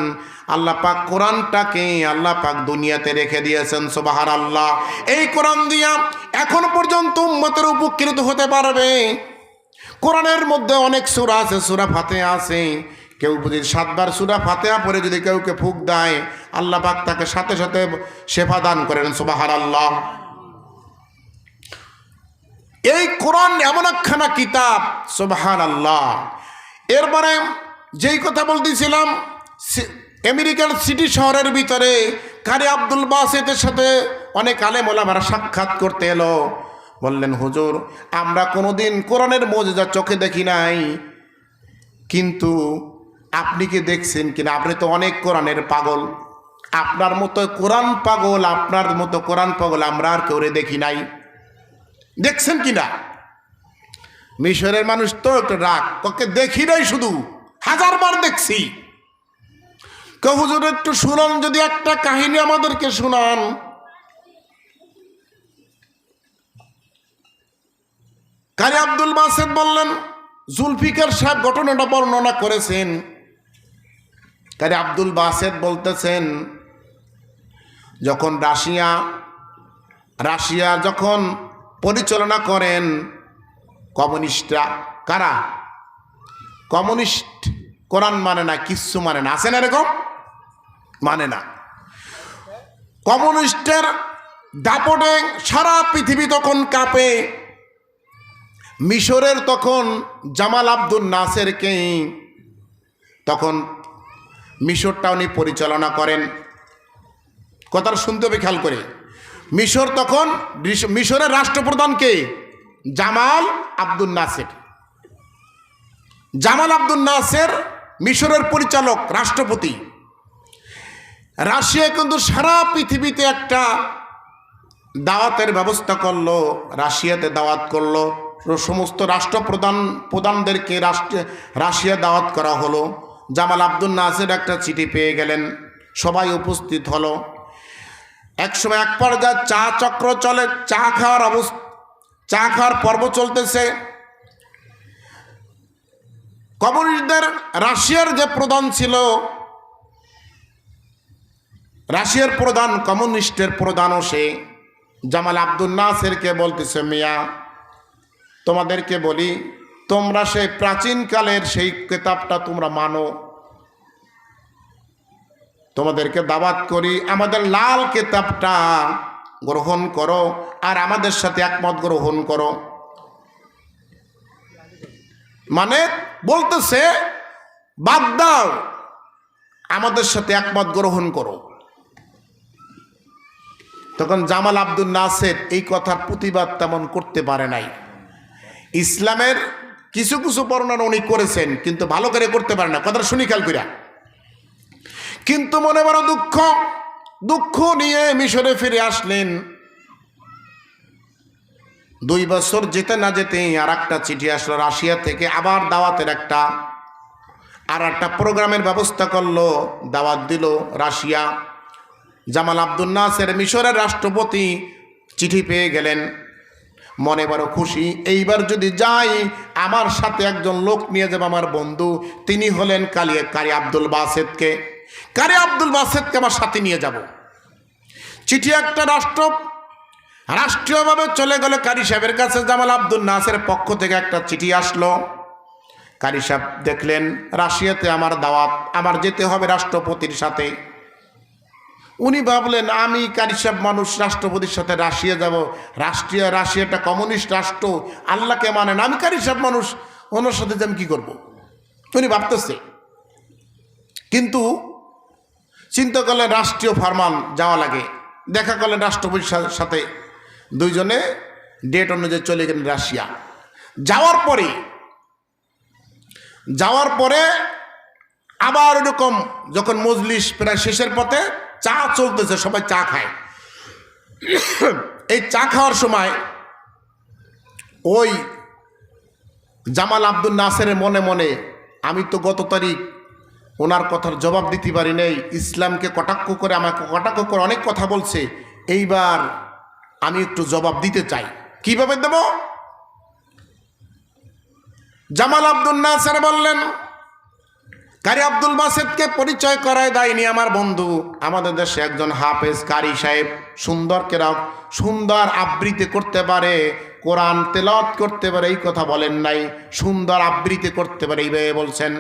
আল্লাহ পাক কোরআনটাকে আল্লাহ পাক দুনিয়াতে রেখে দিয়েছেন। সুবহানাল্লাহ। এই কোরআন দিয়া এখন পর্যন্ত উম্মতের উপকৃত হতে পারবে। কোরআনের মধ্যে অনেক সূরা আছে, সূরা ফাতিহা আছে। কেউ যদি 7বার সূরা ফাতিহা পড়ে যদি কেউকে ফুঁক দেয়, আল্লাহ পাক তাকে সাথে সাথে শেফা দান করেন। সুবহানাল্লাহ। এই কোরআন এমন একখানা কিতাব, সুবহানাল্লাহ। এরপরে যেই কথা বলতেছিলাম, আমেরিকার সিটি শহরের ভিতরে কারি আব্দুল বাসেতের সাথে অনেক আলেম ওলামারা সাক্ষাৎ করতে এলো। বললেন, হুজুর, আমরা কোনোদিন কোরআনের মুজিজা চোখে দেখি নাই, কিন্তু আপনি কি দেখছেন কিনা? আপনি তো অনেক কোরআনের পাগল। আপনার মতো কোরআন পাগল, আপনার মতো কোরআন পাগল আমরা আর কেউ দেখি নাই, দেখছেন কিনা? মিশরের মানুষ তো একটু রাগ, তোকে দেখি নাই, শুধু 1000বার দেখছি। হুজুর একটু শুনান, যদি একটা কাহিনী আমাদেরকে শুনান। কারি আব্দুল বাসেত বললেন, জুলফিকার সাহেব ঘটনাটা বর্ণনা করেছেন। কারি আব্দুল বাসেত বলতেছেন, যখন রাশিয়া যখন পরিচালনা করেন কমিউনিস্টরা, কারা? কমিউনিস্ট কোরআন মানে না, কিচ্ছু মানে না, আছে না এরকম? মানে না। কমিউনিস্টের দাপটে সারা পৃথিবী তখন কাঁপে। মিশরের তখন জামাল আব্দুল নাসেরকে তখন মিশরটা উনি পরিচালনা করেন। কথাটা শুনতে হবে খেয়াল করে। মিশর তখন মিশরের রাষ্ট্রপ্রধানকে জামাল আব্দুল নাসের। জামাল আব্দুল নাসের মিশরের পরিচালক, রাষ্ট্রপতি। রাশিয়া কিন্তু সারা পৃথিবীতে একটা দাওয়াতের ব্যবস্থা করলো, রাশিয়াতে দাওয়াত করলো, সমস্ত প্রধানদেরকে রাশিয়া দাওয়াত করা হলো। জামাল আব্দুল নাসের একটা চিঠি পেয়ে গেলেন, সবাই উপস্থিত হলো। একসময় এক পর্যায়ে চা চক্র চলে, চা খাওয়ার পর্ব চলতেছে। কমিউনিস্টদের রাশিয়ার যে প্রধান ছিল, রাশিয়ার প্রধান কমিউনিস্টের প্রধানও সে জামাল আব্দুল নাসেরকে বলতেছে, মিয়া তোমাদেরকে বলি, তোমরা সেই প্রাচীনকালের সেই কিতাবটা তোমরা মানো, তোমাদেরকে দাওয়াত করি, আমাদের লাল কিতাবটা গ্রহণ করো আর আমাদের সাথে একমত গ্রহণ করো। মানে বলতেছে বাদ দাও, আমাদের সাথে একমত গ্রহণ করো। তখন জামাল আব্দুল নাসের এই কথার প্রতিবাদ তেমন করতে পারে নাই। ইসলামের কিছু কিছু বর্ণনা উনি করেছেন, কিন্তু ভালো করে করতে পারে না। কথাটা শুনি খেয়াল করিয়া। কিন্তু মনে বড় দুঃখ নিয়ে মিশরে ফিরে আসলেন। 2 বছর যেতে না যেতেই আর একটা চিঠি আসলো রাশিয়া থেকে, আবার দাওয়াতের একটা প্রোগ্রামের ব্যবস্থা করলো, দাওয়াত দিল রাশিয়া। জামাল আব্দুল নাসের মিশরের রাষ্ট্রপতি চিঠি পেয়ে গেলেন, মনে বড় খুশি। এইবার যদি যাই, আমার সাথে একজন লোক নিয়ে যাবে, আমার বন্ধু, তিনি হলেন কারি আব্দুল বাসেদকে আমার সাথে নিয়ে যাব। চিঠি একটা রাষ্ট্রীয়ভাবে চলে গেল কারি সাহেবের কাছে। জামাল আব্দুল নাসের পক্ষ থেকে একটা চিঠি আসলো। কারি সাহেব দেখলেন রাশিয়াতে আমার দাওয়াত, আমার যেতে হবে রাষ্ট্রপতির সাথে। উনি ভাবলেন, আমি কারি সাহেব মানুষ, রাষ্ট্রপতির সাথে রাশিয়া যাব, রাশিয়াটা কমিউনিস্ট রাষ্ট্র, আল্লাহকে মানে না, আমি কারি সাহেব মানুষ, ওনার সাথে আমি কী করবো, উনি ভাবতেছে। কিন্তু চিন্তা করলেন রাষ্ট্রীয় ফরমান যাওয়া লাগে। দেখা করলেন রাষ্ট্রপতির সাথে, দুইজনে ডেট অনুযায়ী চলে গেলেন রাশিয়া। যাওয়ার পরে আবার এরকম যখন মজলিস প্রায় শেষের পথে, চা চলতেছে, সবাই চা খায়। এই চা খাওয়ার সময় ওই জামাল আব্দুল নাসের মনে মনে, আমি তো গত তারিখ ওনার কথার জবাব দিতে পারি নাই, ইসলামকে কটাক্ষ করে, আমাকে কটাক্ষ করে অনেক কথা বলছে, এইবার আমি একটু জবাব দিতে চাই। কিভাবে দেব? জামাল আব্দুল নাসের বললেন, কারি আব্দুল বাসেদকে পরিচয় করায় দেয়নি আমার বন্ধু, আমাদের দেশে একজন হাফেজ কারি সাহেব, সুন্দর আবৃত্তি করতে পারে, কোরআন তেলাওয়াত করতে পারে, এই কথা বলেন নাই, সুন্দর আবৃত্তি করতে পারে এইভাবে বলছেন।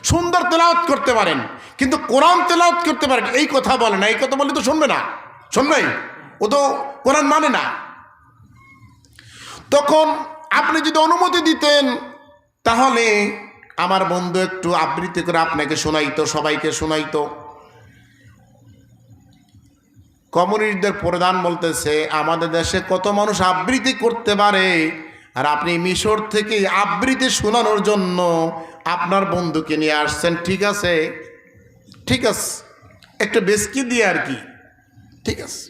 সুন্দর তেলাওয়াত করতে পারেন, কিন্তু কোরআন তেলাওয়াত করতে পারেন এই কথা বলে না। এই কথা বললে তো শুনবেই, ও তো কোরআন মানে না। তখন আপনি যদি অনুমতি দিতেন, তাহলে আমার বন্ধু একটু আবৃত্তি করে আপনাকে শোনাইতো, সবাইকে শোনাইতো। কমিউনিস্টদের প্রধান বলতেছে, আমাদের দেশে কত মানুষ আবৃত্তি করতে পারে, আর আপনি মিশর থেকে আবৃত্তি শোনানোর জন্য আপনার বন্ধুকে নিয়ে আসছেন। ঠিক আছে, একটু বেশকি দিয়ে আর কি, ঠিক আছে।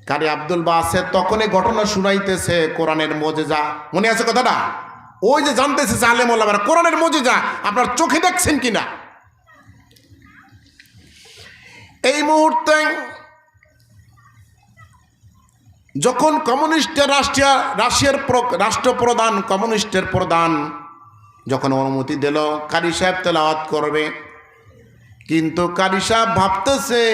কারি আব্দুল বাসেদ তখন এই ঘটনা শুনাইতেছে, কোরআনের মজেজা, মনে আছে কথাটা? ওই যে জানতেছে আলেম ওলামারা, কোরআনের মজেজা আপনার চোখে দেখছেন কিনা। এই মুহূর্তে যখন রাশিয়ার রাষ্ট্রপ্রধান, কমিউনিস্টের প্রধান যখন অনুমতি দিল কারি সাহেব তেলাওয়াত করবে, কিন্তু কারি সাহেব ভাবতেছে,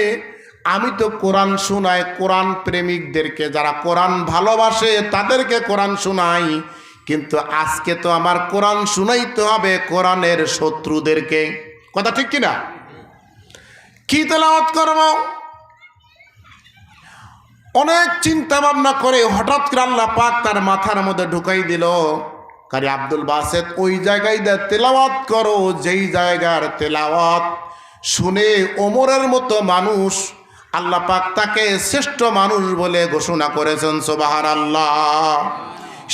আমি তো কোরআন শোনাই কোরআন প্রেমিকদেরকে, যারা কোরআন ভালোবাসে তাদেরকে কোরআন শোনাই, কিন্তু আজকে তো আমার কোরআন শুনাইতে হবে কোরআনের শত্রুদেরকে। কথা ঠিক কিনা? কি তেলাওয়াত করব? অনেক চিন্তা ভাবনা করে হঠাৎ করে আল্লাহ পাক তার মাথার মধ্যে ঢুকাই দিল, কারি আব্দুল বাসেত ওই জায়গায় তেলাওয়াত করো যেই জায়গার তেলাওয়াত শুনে ওমরের মতো মানুষ আল্লাহ পাক তাকে শ্রেষ্ঠ মানুষ বলে ঘোষণা করেছেন। সুবহানাল্লাহ।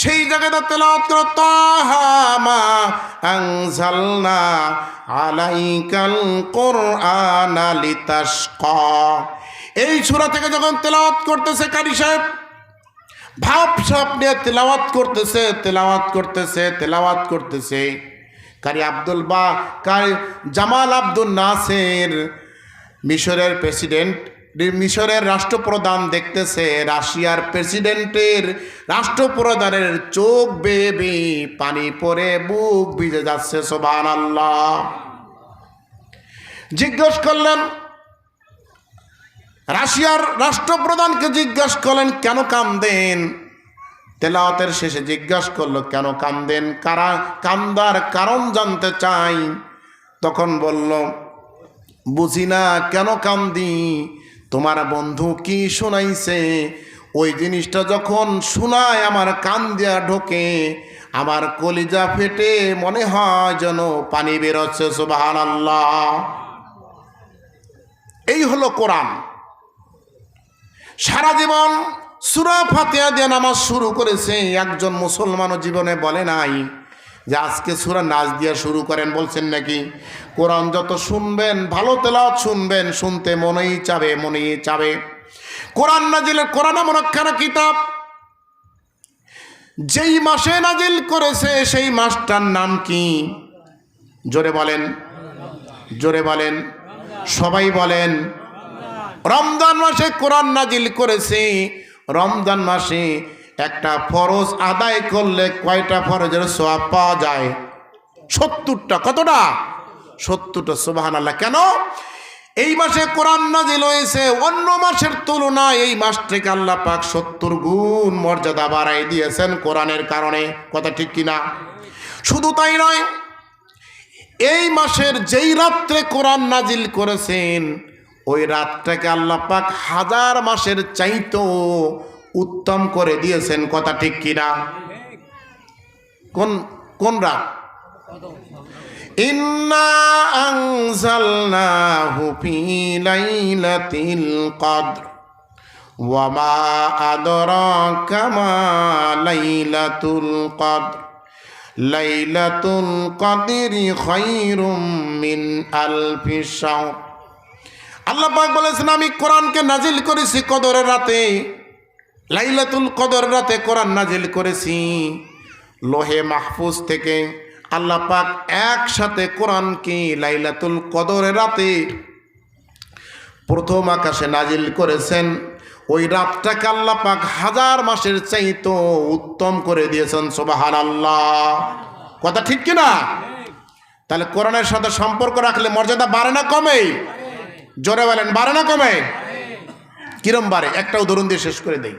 সেই জায়গাটা তেলাওয়াত করো, তাহা মা আনজালনা আলাইকাল কুরআনা লিতাশকা। এই সূরা থেকে যখন তেলাওয়াত করতেছে কারি সাহেব, ভাব সাপ নিয়ে তেলাওয়াত করতেছে কারি জামাল আব্দুল নাসের মিশরের প্রেসিডেন্ট, মিশরের রাষ্ট্রপ্রধান দেখতেছে রাশিয়ার প্রেসিডেন্টের রাষ্ট্রপ্রধানের চোখ বেয়ে পানি পড়ে বুক ভিজে যাচ্ছে। সুবহানাল্লাহ। জিজ্ঞেস করলেন, রাশিয়ার রাষ্ট্রপ্রধানকে জিজ্ঞাসা করলেন কেন কাঁদেন? তেলাওয়াতের শেষে জিজ্ঞাসা করলো কেন কাঁদেন, কান্দার কারণ জানতে চাই। তখন বলল, বুঝি না কেন কান্দি, তোমার বন্ধু কি শোনাইছে ওই জিনিসটা যখন শোনায় আমার কান দিয়া ঢোকে, আমার কলিজা ফেটে মনে হয় যেন পানি বেরোচ্ছে। সুবহানাল্লাহ। এই হলো কোরআন। সারা জীবন সূরা ফাতিহা দিয়ে নামাজ শুরু করেছে, একজন মুসলমানও জীবনে বলে নাই যে আজকে সূরা নাজ দিয়ে শুরু করেন, বলছেন নাকি? কোরআন যত শুনবেন, ভালো তেলাওয়াত শুনবেন, শুনতে মনেই চাবে। কোরআন নাজিলের, কোরআন এমন একখানা কিতাব যেই মাসে নাজিল করেছে সেই মাসটার নাম কি? জোরে বলেন, সবাই বলেন। রমজান মাসে কোরআন নাজিল করেছে। রমজান মাসে একটা ফরজ আদায় করলে কয়টা ফরজের সওয়াব পাওয়া যায়? 70টা। কতটা? 70টা। সুবহানাল্লাহ। কেন? এই মাসে কোরআন নাজিল হয়েছে, অন্য মাসের তুলনায় এই মাসটাকে আল্লাহ পাক 70 গুণ মর্যাদা বাড়াই দিয়েছেন কোরআনের কারণে। কথা ঠিক কিনা? শুধু তাই নয়, এই মাসের যেই রাত্রে কোরআন নাজিল করেছেন ওই রাতটাকে আল্লাহ পাক 1000 মাসের চাইতেও উত্তম করে দিয়েছেন। কথা ঠিক কিনা? কোন রাত? ইন্না আনজালনাহু ফি লাইলাতিল কদর ওয়া মা আদরাকা মা লাইলাতুল কদর লাইলাতুল কদরি খায়রুম মিন আলফি শাহর। আল্লাহ পাক বলেছেন আমি কোরআনকে নাজিল করেছি কদরের রাতে, লাইলাতুল কদর রাতে কোরআন নাজিল করেছি। লোহে মাহফুজ থেকে আল্লাহ পাক একসাথে কোরআনকে লাইলাতুল কদরের রাতে প্রথম আকাশে নাজিল করেছেন। ওই রাতটাকে আল্লাহ পাক 1000 মাসের চাইতো উত্তম করে দিয়েছেন। সুবহানাল্লাহ। কথা ঠিক কিনা? তাহলে কোরআনের সাথে সম্পর্ক রাখলে মর্যাদা বাড়ে না কমে? জোরে বলেন, বাড়ে না কমে? কিরম বাড়ে? একটা উদাহরণ দিয়ে শেষ করে দেই।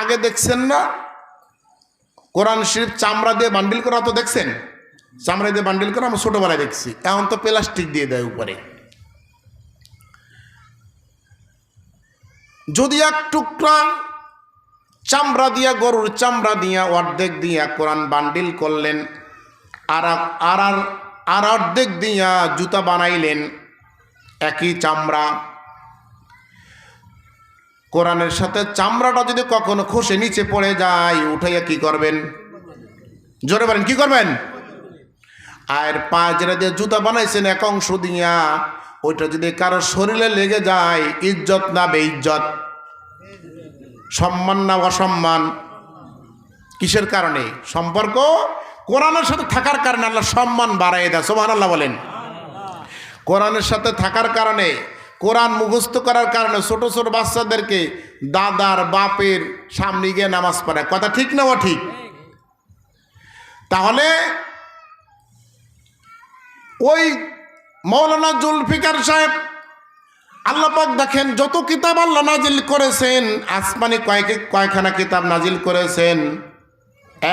আগে দেখছেন না কোরআন শরীফ চামড়া দিয়ে বান্ডিল করা? তো দেখছেন চামড়া দিয়ে বান্ডিল করা? আমরা ছোটবেলায় দেখছি। এখন তো প্লাস্টিক দিয়ে দেয় উপরে। যদি এক টুকরা চামড়া দিয়া, গরুর চামড়া দিয়া অর্ধেক দিয়া কোরআন বান্ডিল করলেন, আর অর্ধেক দিয়া জুতা বানাইলেন, একই চামড়া। কোরআনের সাথে চামড়াটা যদি কখনো খসে নিচে পড়ে যায়, উঠাইয়া কি করবেন? জোরে বলেন, কি করবেন? আর পা যেটা দিয়ে জুতা বানাইছেন এক অংশ দিয়া, ওইটা যদি কারো শরীরে লেগে যায়, ইজ্জত না বেইজ্জত? সম্মান না অসম্মান? কিসের কারণে? সম্পর্ক কোরআনের সাথে থাকার কারণে আল্লাহ সম্মান বাড়াই দেয়। সুবহানাল্লাহ বলেন। কোরআনের সাথে থাকার কারণে, কোরআন মুখস্থ করার কারণে ছোট ছোট বাচ্চাদেরকে দাদার বাপের সামনে গিয়ে নামাজ পড়ায়। কথা ঠিক না? ঠিক। তাহলে ওই মৌলানা জুলফিকার সাহেব, আল্লাহ পাক দেখেন যত কিতাব আল্লাহ নাজিল করেছেন, আসমানি কয়খানা কিতাব নাজিল করেছেন?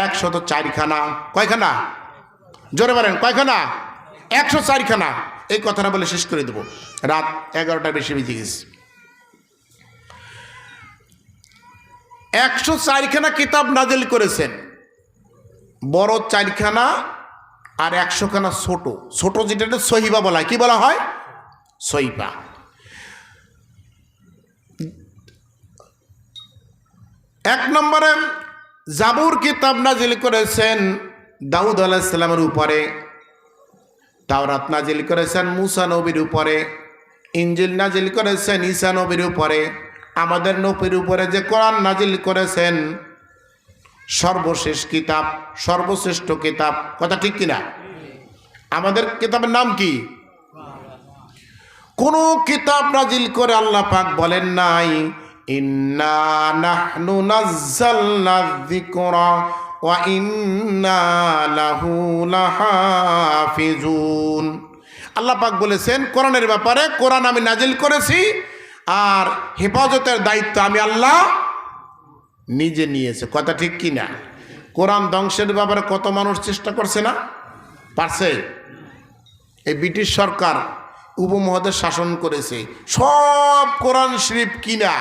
104খানা। কয়খানা? জোরে বলেন, কয়খানা? 104খানা। এই কথাটা বলে শেষ করে দেব, রাত 11টার বেশি বেজে গেছে। 104খানা কিতাব নাজিল করেছেন, বড় 4খানা আর 100খানা ছোট। ছোট যেটা সহিবা বলা হয়, কি বলা হয়? সহিবা। এক নম্বরে জাবুর কিতাব নাজিল করেছেন দাউদ আলাইহিস সালামের উপরে, তাওরাত নাজিল করেছেন মুসা নবীর উপরে, ইনজিল নাজিল করেছেন ঈসা নবীর উপরে, আমাদের নবীর উপরে যে কোরআন নাজিল করেছেন সর্বশেষ কিতাব, সর্বশ্রেষ্ঠ কিতাব। কথা ঠিক কিনা? আমাদের কিতাবের নাম কি? কোন কিতাব নাজিল করে আল্লাহ পাক বলেন নাই ইন্না নাহনু নাযালনা যিকরা ওয়া ইন্না লাহু লাহাফিজুন। আল্লাহ পাক বলেছেন কোরআনের ব্যাপারে, কোরআন আমি নাজিল করেছি আর হেফাজতের দায়িত্ব আমি আল্লাহ নিজে নিয়েছে। কথা ঠিক কিনা? কোরআন ধ্বংসের ব্যাপারে কত মানুষ চেষ্টা করছে না? পারছে? এই ব্রিটিশ সরকার উপমহাদেশ শাসন করেছে, সব কোরআন শরীফ কিনা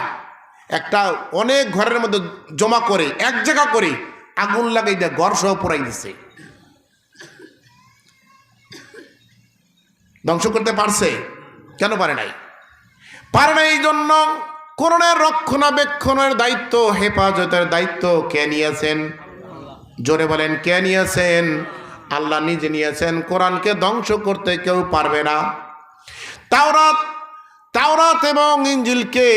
একটা অনেক ঘরের মধ্যে জমা করে এক জায়গা করে আগুন লাগাই দেয়, ঘর সহ পোড়াই দিছে। ধ্বংস করতে পারছে? কেন পারে নাই? পারে না এই জন্য কোরআনের রক্ষণাবেক্ষণের দায়িত্ব, হেফাজতের দায়িত্ব কে নিয়েছেন? জোরে বলেন, কে নিয়েছেন? আল্লাহ নিজে নিয়েছেন। কোরআনকে ধ্বংস করতে কেউ পারবে না। তাওরাত এবং ইনজিলকে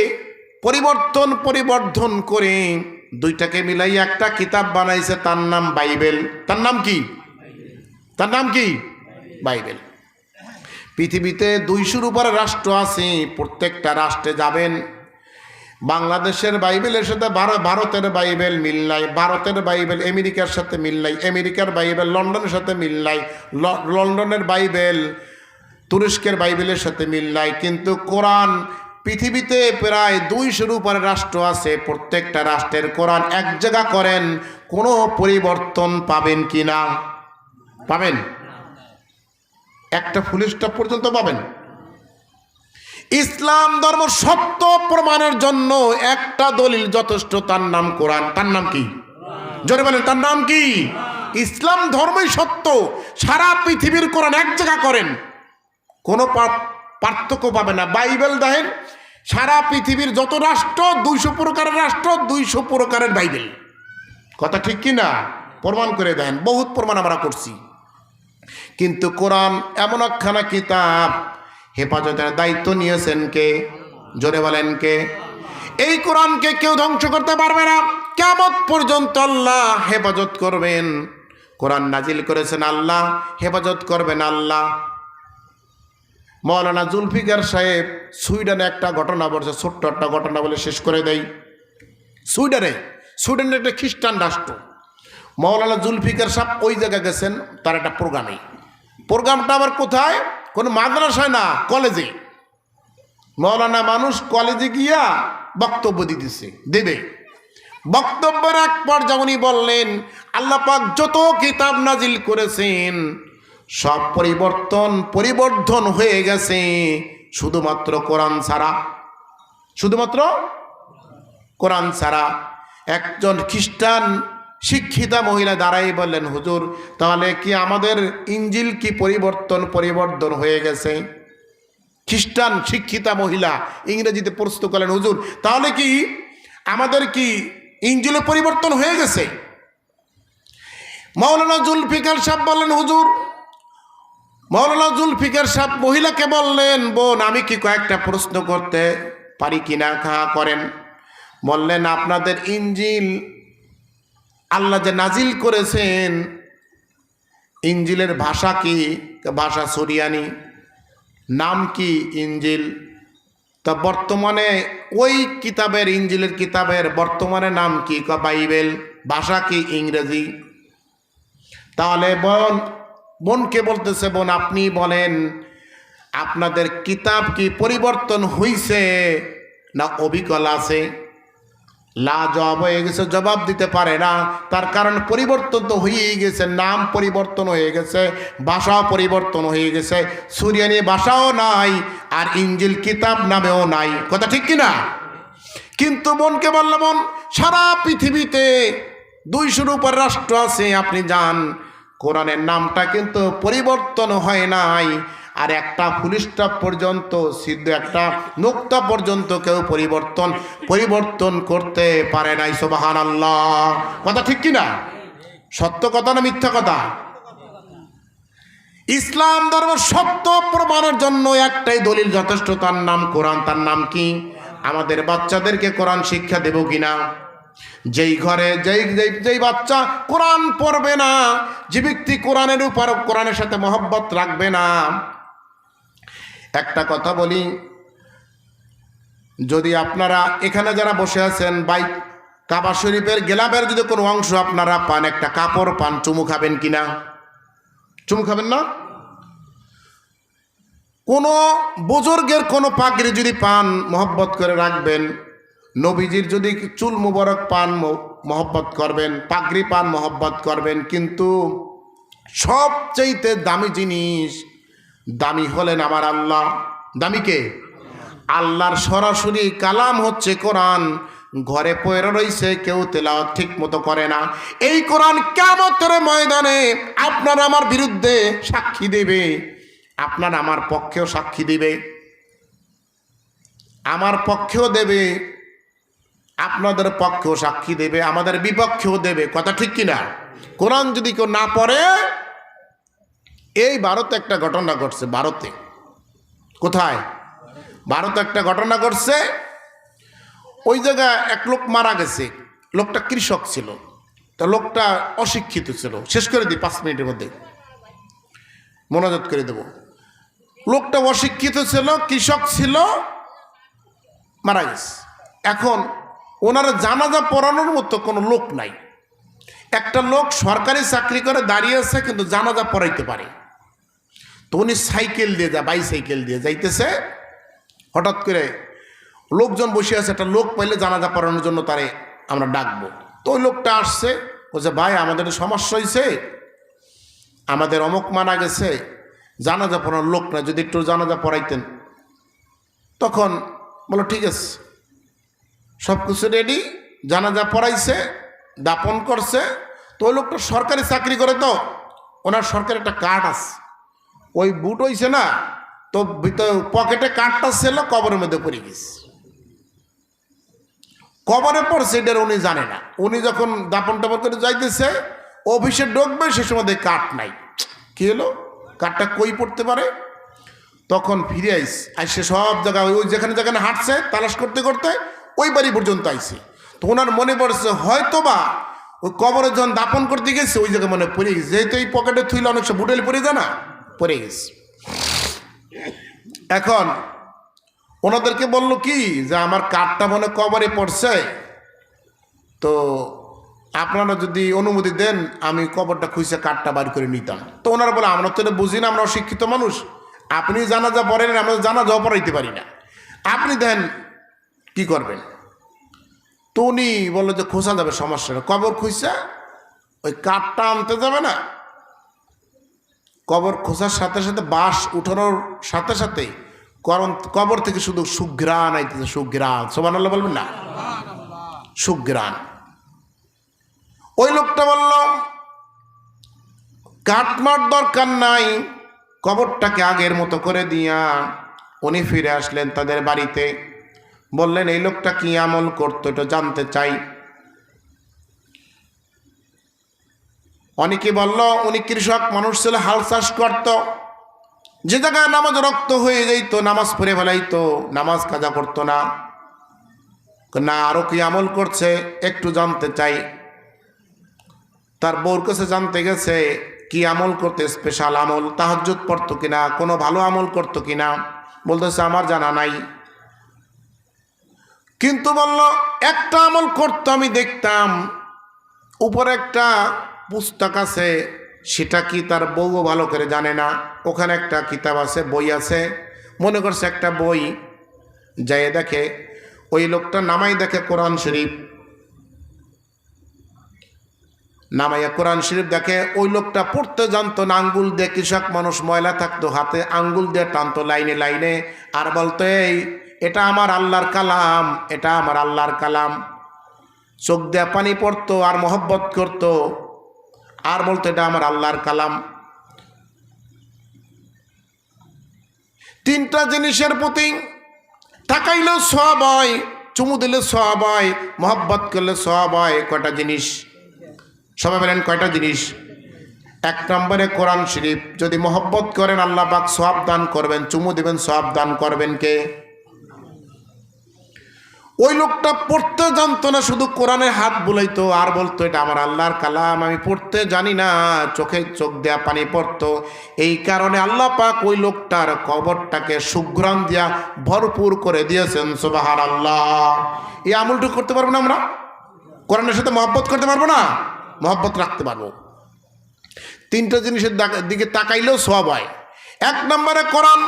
পরিবর্ধন করে দুইটাকে মিলাই একটা কিতাব বানাইছে, তার নাম বাইবেল। তার নাম কি? তার নাম কি? বাইবেল। পৃথিবীতে 200-র উপরে রাষ্ট্র আছে, প্রত্যেকটা রাষ্ট্রে যাবেন, বাংলাদেশের বাইবেলের সাথে ভারতের বাইবেল মিল নাই, ভারতের বাইবেল আমেরিকার সাথে মিল নাই, আমেরিকার বাইবেল লন্ডনের সাথে মিল নাই, লন্ডনের বাইবেল তুরস্কের বাইবেলের সাথে মিল নাই। কিন্তু কোরআন পৃথিবীতে প্রায় 200-র উপরে রাষ্ট্র আছে, প্রত্যেকটা রাষ্ট্রের কোরআন এক জায়গা করেন, কোনো পরিবর্তন পাবেন কি না? পাবেন? একটা ফুল স্টপ পর্যন্ত পাবেন? ইসলাম ধর্ম সত্য প্রমাণের জন্য একটা দলিল যথেষ্ট, তার নাম কোরআন। তার নাম কি? জোরে বলেন, তার নাম কি? ইসলাম ধর্মই সত্য। সারা পৃথিবীর কোরআন এক জায়গা করেন, কোনো পার্থক্য পাবে না। বাইবেল দেখেন, সারা পৃথিবীর যত রাষ্ট্র, 200 প্রকারের রাষ্ট্র, 200 প্রকারের বাইবেল। কথা ঠিক কি না? প্রমাণ করে দেন, বহুত প্রমাণ আমরা করছি। কিন্তু কোরআন এমন একখানা কিতাব, হেফাজতের দায়িত্ব নিয়েছেন কে? জোরে বলেন, কে? এই কোরআনকে কেউ ধ্বংস করতে পারবে না, কিয়ামত পর্যন্ত আল্লাহ হেফাজত করবেন। কোরআন নাজিল করেছেন আল্লাহ, হেফাজত করবেন আল্লাহ। মৌলানা জুলফিকার সাহেব সুইডেনে একটা ঘটনা বলছে, ছোট্ট একটা ঘটনা বলে শেষ করে দেয়। সুইডেনের একটা খ্রিস্টান রাষ্ট্র। মৌলানা জুলফিকার সাহেব ওই জায়গায় গেছেন তার একটা প্রোগ্রামে। প্রোগ্রামটা আবার কোথায়? কোনো মাদ্রাসায় না, কলেজে। মৌলানা মানুষ কলেজে গিয়া বক্তব্য দেবে। বক্তব্যের এক পর্যায়ে উনি বললেন, আল্লাহ পাক যত কিতাব নাজিল করেছেন সব পরিবর্ধন হয়ে গেছে, শুধুমাত্র কোরআন ছাড়া। শুধুমাত্র কোরআন ছাড়া। একজন খ্রিস্টান শিক্ষিতা মহিলা দাঁড়াই বললেন, হুজুর তাহলে কি আমাদের ইনজিল কি পরিবর্তন হয়ে গেছে? খ্রিস্টান শিক্ষিতা মহিলা ইংরেজিতে প্রশ্ন করলেন, হুজুর তাহলে কি আমাদের কি ইনজিলে পরিবর্তন হয়ে গেছে? মৌলানা জুলফিকার সাহেব বললেন, হুজুর। মৌলানা জুলফিকার সাহেব মহিলাকে বললেন, বোন আমি কি কয়েকটা প্রশ্ন করতে পারি কিনা? করেন। বললেন, আপনাদের ইনজিল আল্লাহ যে নাজিল করেছেন, ইনজিলের ভাষা কি? ভাষা সুরিয়ানি। নাম কি? ইনজিল। তা বর্তমানে ওই কিতাবের, ইনজিলের কিতাবের বর্তমানে নাম কি? বাইবেল। ভাষা কি? ইংরেজি। তাহলে বোনকে বলতেছে, বোন আপনি বলেন আপনাদের কিতাব কি পরিবর্তন হইছে না অবিকল আছে? লা জবাব হয়ে গেছে, জবাব দিতে পারে না। তার কারণ পরিবর্তন তো হয়েই গেছে, নাম পরিবর্তন হয়ে গেছে, ভাষাও পরিবর্তন হয়ে গেছে। সুরিয়ানি ভাষাও নাই, আর ইঞ্জিল কিতাব নামেও নাই। কথা ঠিক কিনা? কিন্তু বোনকে বলল, বোন, সারা পৃথিবীতে 200-র উপর রাষ্ট্র আছে, আপনি যান, কোরআনের নামটা কিন্তু পরিবর্তন হয় নাই। আর একটা ফুল স্টপ পর্যন্ত, সিদ্ধ একটা নুক্তা পর্যন্ত কেউ পরিবর্তন করতে পারে নাই। সুবহানাল্লাহ। কথা ঠিক কিনা? সত্য কথা না মিথ্যা কথা? ইসলাম ধর্ম সত্য প্রমাণের জন্য একটাই দলিল যথেষ্ট, তার নাম কোরআন। তার নাম কি? আমাদের বাচ্চাদেরকে কোরআন শিক্ষা দেব কিনা? যেই ঘরে যেই বাচ্চা কোরআন পড়বে না, যে ব্যক্তি কোরআনের উপর, কোরআনের সাথে মহব্বত রাখবে না। একটা কথা বলি, যদি আপনারা এখানে যারা বসে আছেন, কাবা শরীফের গেলাপের যদি কোনো অংশ আপনারা পান, একটা কাপড় পান, চুমু খাবেন কিনা? চুমু খাবেন না? কোনো বুজুর্গের কোনো পাগড়ি যদি পান, মহব্বত করে রাখবেন। নবীজির যদি চুল মুবারক পান, মহব্বত করবেন। পাগড়ি পান, মহব্বত করবেন। কিন্তু সবচেয়ে দামি জিনিস, দামি হলেন আমার আল্লাহ। দামি কে? আল্লাহর সরাসরি কালাম হচ্ছে কোরআন। ঘরে পড়ে রইছে, কেউ তেলাওয়াত ঠিক মতো করে না। এই কোরআন কিয়ামতের ময়দানে আপনার আমার বিরুদ্ধে সাক্ষী দেবে, আপনার আমার পক্ষেও সাক্ষী দিবে, আমার পক্ষেও দেবে, আপনাদের পক্ষেও সাক্ষী দেবে, আমাদের বিপক্ষেও দেবে। কথা ঠিক কিনা? কোরআন যদি কেউ না পড়ে, এই ভারতে একটা ঘটনা ঘটছে। ভারতে, কোথায়? ভারতে একটা ঘটনা ঘটছে। ওই জায়গায় এক লোক মারা গেছে। লোকটা কৃষক ছিল, তো লোকটা অশিক্ষিত ছিল। শেষ করে দিই 5 মিনিটের মধ্যে, মনোযোগ করে দেব। লোকটা অশিক্ষিত ছিল, কৃষক ছিল, মারা গেছে। এখন ওনারা জানাজা পড়ানোর মতো কোনো লোক নাই। একটা লোক সরকারি চাকরি করে দাঁড়িয়ে আছে, কিন্তু জানাজা পড়াইতে পারে। তো উনি সাইকেল দিয়ে বাইসাইকেল দিয়ে যাইতেছে। হঠাৎ করে লোকজন বসে আছে, একটা লোক পাইলে জানাজা পড়ানোর জন্য তারে আমরা ডাকবো। তো ওই লোকটা আসছে, বলছে, ভাই, আমাদের সমস্যা হয়েছে, আমাদের অমুক মারা গেছে, জানাজা পড়ানোর লোক না, যদি একটু জানাজা পড়াইতেন। তখন বলো, ঠিক আছে, সব কিছু রেডি, জানাজা পড়াইছে, দাপন করছে। তো ওই লোকটা সরকারি চাকরি করে, তো ওনার সরকারি একটা কার্ড আছে। ওই বুট হইছে না, তো পকেটে কার্ডটা ছিল, কবরের মধ্যে পড়ে গেছে। কবরে পড়ছে এটার উনি জানে না। উনি যখন দাপন টাপন করে যাইতেছে, অফিসে ঢুকবে, সে সময় কার্ড নাই। কি হলো, কার্ডটা কই পড়তে পারে? তখন ফিরে আইসে সব জায়গায়, ওই যেখানে যেখানে হাঁটছে তালাশ করতে করতে ওই বাড়ি পর্যন্ত আইছে। তো ওনার মনে পড়ছে, হয়তো বা ওই কবরে যখন দাপন করতে গেছে, ওই জায়গায় মনে পড়ে গেছে। যেহেতু এই পকেটে থুইলে অনেক সব বুটেল পড়ে যায় না, পড়ে গেছে। এখন ওনাদেরকে বলল কি, যে আমার কার্ডটা মনে কবরে পড়ছে, তো আপনারা যদি অনুমতি দেন, আমি কবরটা খুঁজে কার্ডটা বাড়ি করে নিতাম। তো ওনারা বলে, আমরা তো এটা বুঝি না, আমরা অশিক্ষিত মানুষ, আপনি জানাজা পড়েন, আমরা জানাজাও পড়াইতে পারি না, আপনি দেন কি করবেন? তো উনি বললো যে খোঁজা যাবে, সমস্যা না। কবর খুঁজছে, ওই কাঠটা আনতে যাবে না, কবর খোঁজার সাথে সাথে বাঁশ উঠানোর সাথে সাথেই কবর থেকে শুধু সুঘ্রাণ আইতেছে, সুঘ্রাণ। সুবহানাল্লাহ বলবেন না? সুঘ্রাণ। ওই লোকটা বলল, কাটমার দরকার নাই, কবরটাকে আগের মতো করে দিয়া উনি ফিরে আসলেন তাদের বাড়িতে। বললেন, এই লোকটা কি আমল করতো এটা জানতে চাই। অনেকে বলল, উনি কৃষক মানুষ ছিল, হাল চাষ করত। যে জায়গায় নামাজ রক্ত হয়ে যাইতো, নামাজ পড়ে ফেলাইতো, নামাজ কাজা করতো না। না, আরো কি আমল করছে একটু জানতে চাই। তার বউর কাছে জানতে গেছে, কি আমল করতে, স্পেশাল আমল, তাহাজ্জুদ পড়তো কিনা, কোনো ভালো আমল করতো কিনা। বলতেছে, আমার জানা নাই। কিন্তু বলল, একটা আমল করতো, আমি দেখতাম, উপরে একটা পুস্তক আছে, সেটা কি তার বউও ভালো করে জানে না। ওখানে একটা কিতাব আছে, বই আছে, মনে করছে একটা বই। যাই দেখে, ওই লোকটা নামাই দেখে কোরআন শরীফ, নামাইয়া কোরআন শরীফ দেখে ওই লোকটা পড়তে জানতো না, আঙ্গুল দিয়ে, কৃষক মানুষ ময়লা থাকতো হাতে, আঙ্গুল দিয়ে টানতো লাইনে লাইনে, আর বলতো এই এটা আমার আল্লাহর কালাম, এটা আমার আল্লাহর কালাম। চোখ দিয়ে পানি পড়তো আর মহব্বত করতো আর বলতো এটা আমার আল্লাহর কালাম। তিনটা জিনিসের প্রতি তাকাইলেও সওয়াব হয়, চুমু দিলে সওয়াব হয়, মহব্বত করলে সওয়াব হয়। কয়টা জিনিস? সবাই বলেন কয়টা জিনিস? 1 নম্বরে কোরআন শরীফ যদি মহব্বত করেন আল্লাহ পাক সওয়াব দান করবেন, চুমু দিবেন সওয়াব দান করবেন কে? ওই লোকটা পড়তে জানতো না, শুধু কোরআনে হাত বুলাইতো আর বলতো এটা আমার আল্লাহর কালাম, আমি পড়তে জানি না, চোখে চোখ দেয়া পানি পড়তো। এই কারণে আল্লাহ পাক ওই লোকটার কবরটাকে সুঘ্রাণ দিয়া ভরপুর করে দিয়েছেন। সুবহানাল্লাহ। এই আমলটুকু করতে পারবো না আমরা? কোরআনের সাথে মহব্বত করতে পারবো না? মহব্বত রাখতে পারবো। তিনটা জিনিসের দিকে তাকাইলেও সওয়াব হয়। 1 নম্বরে কোরআন,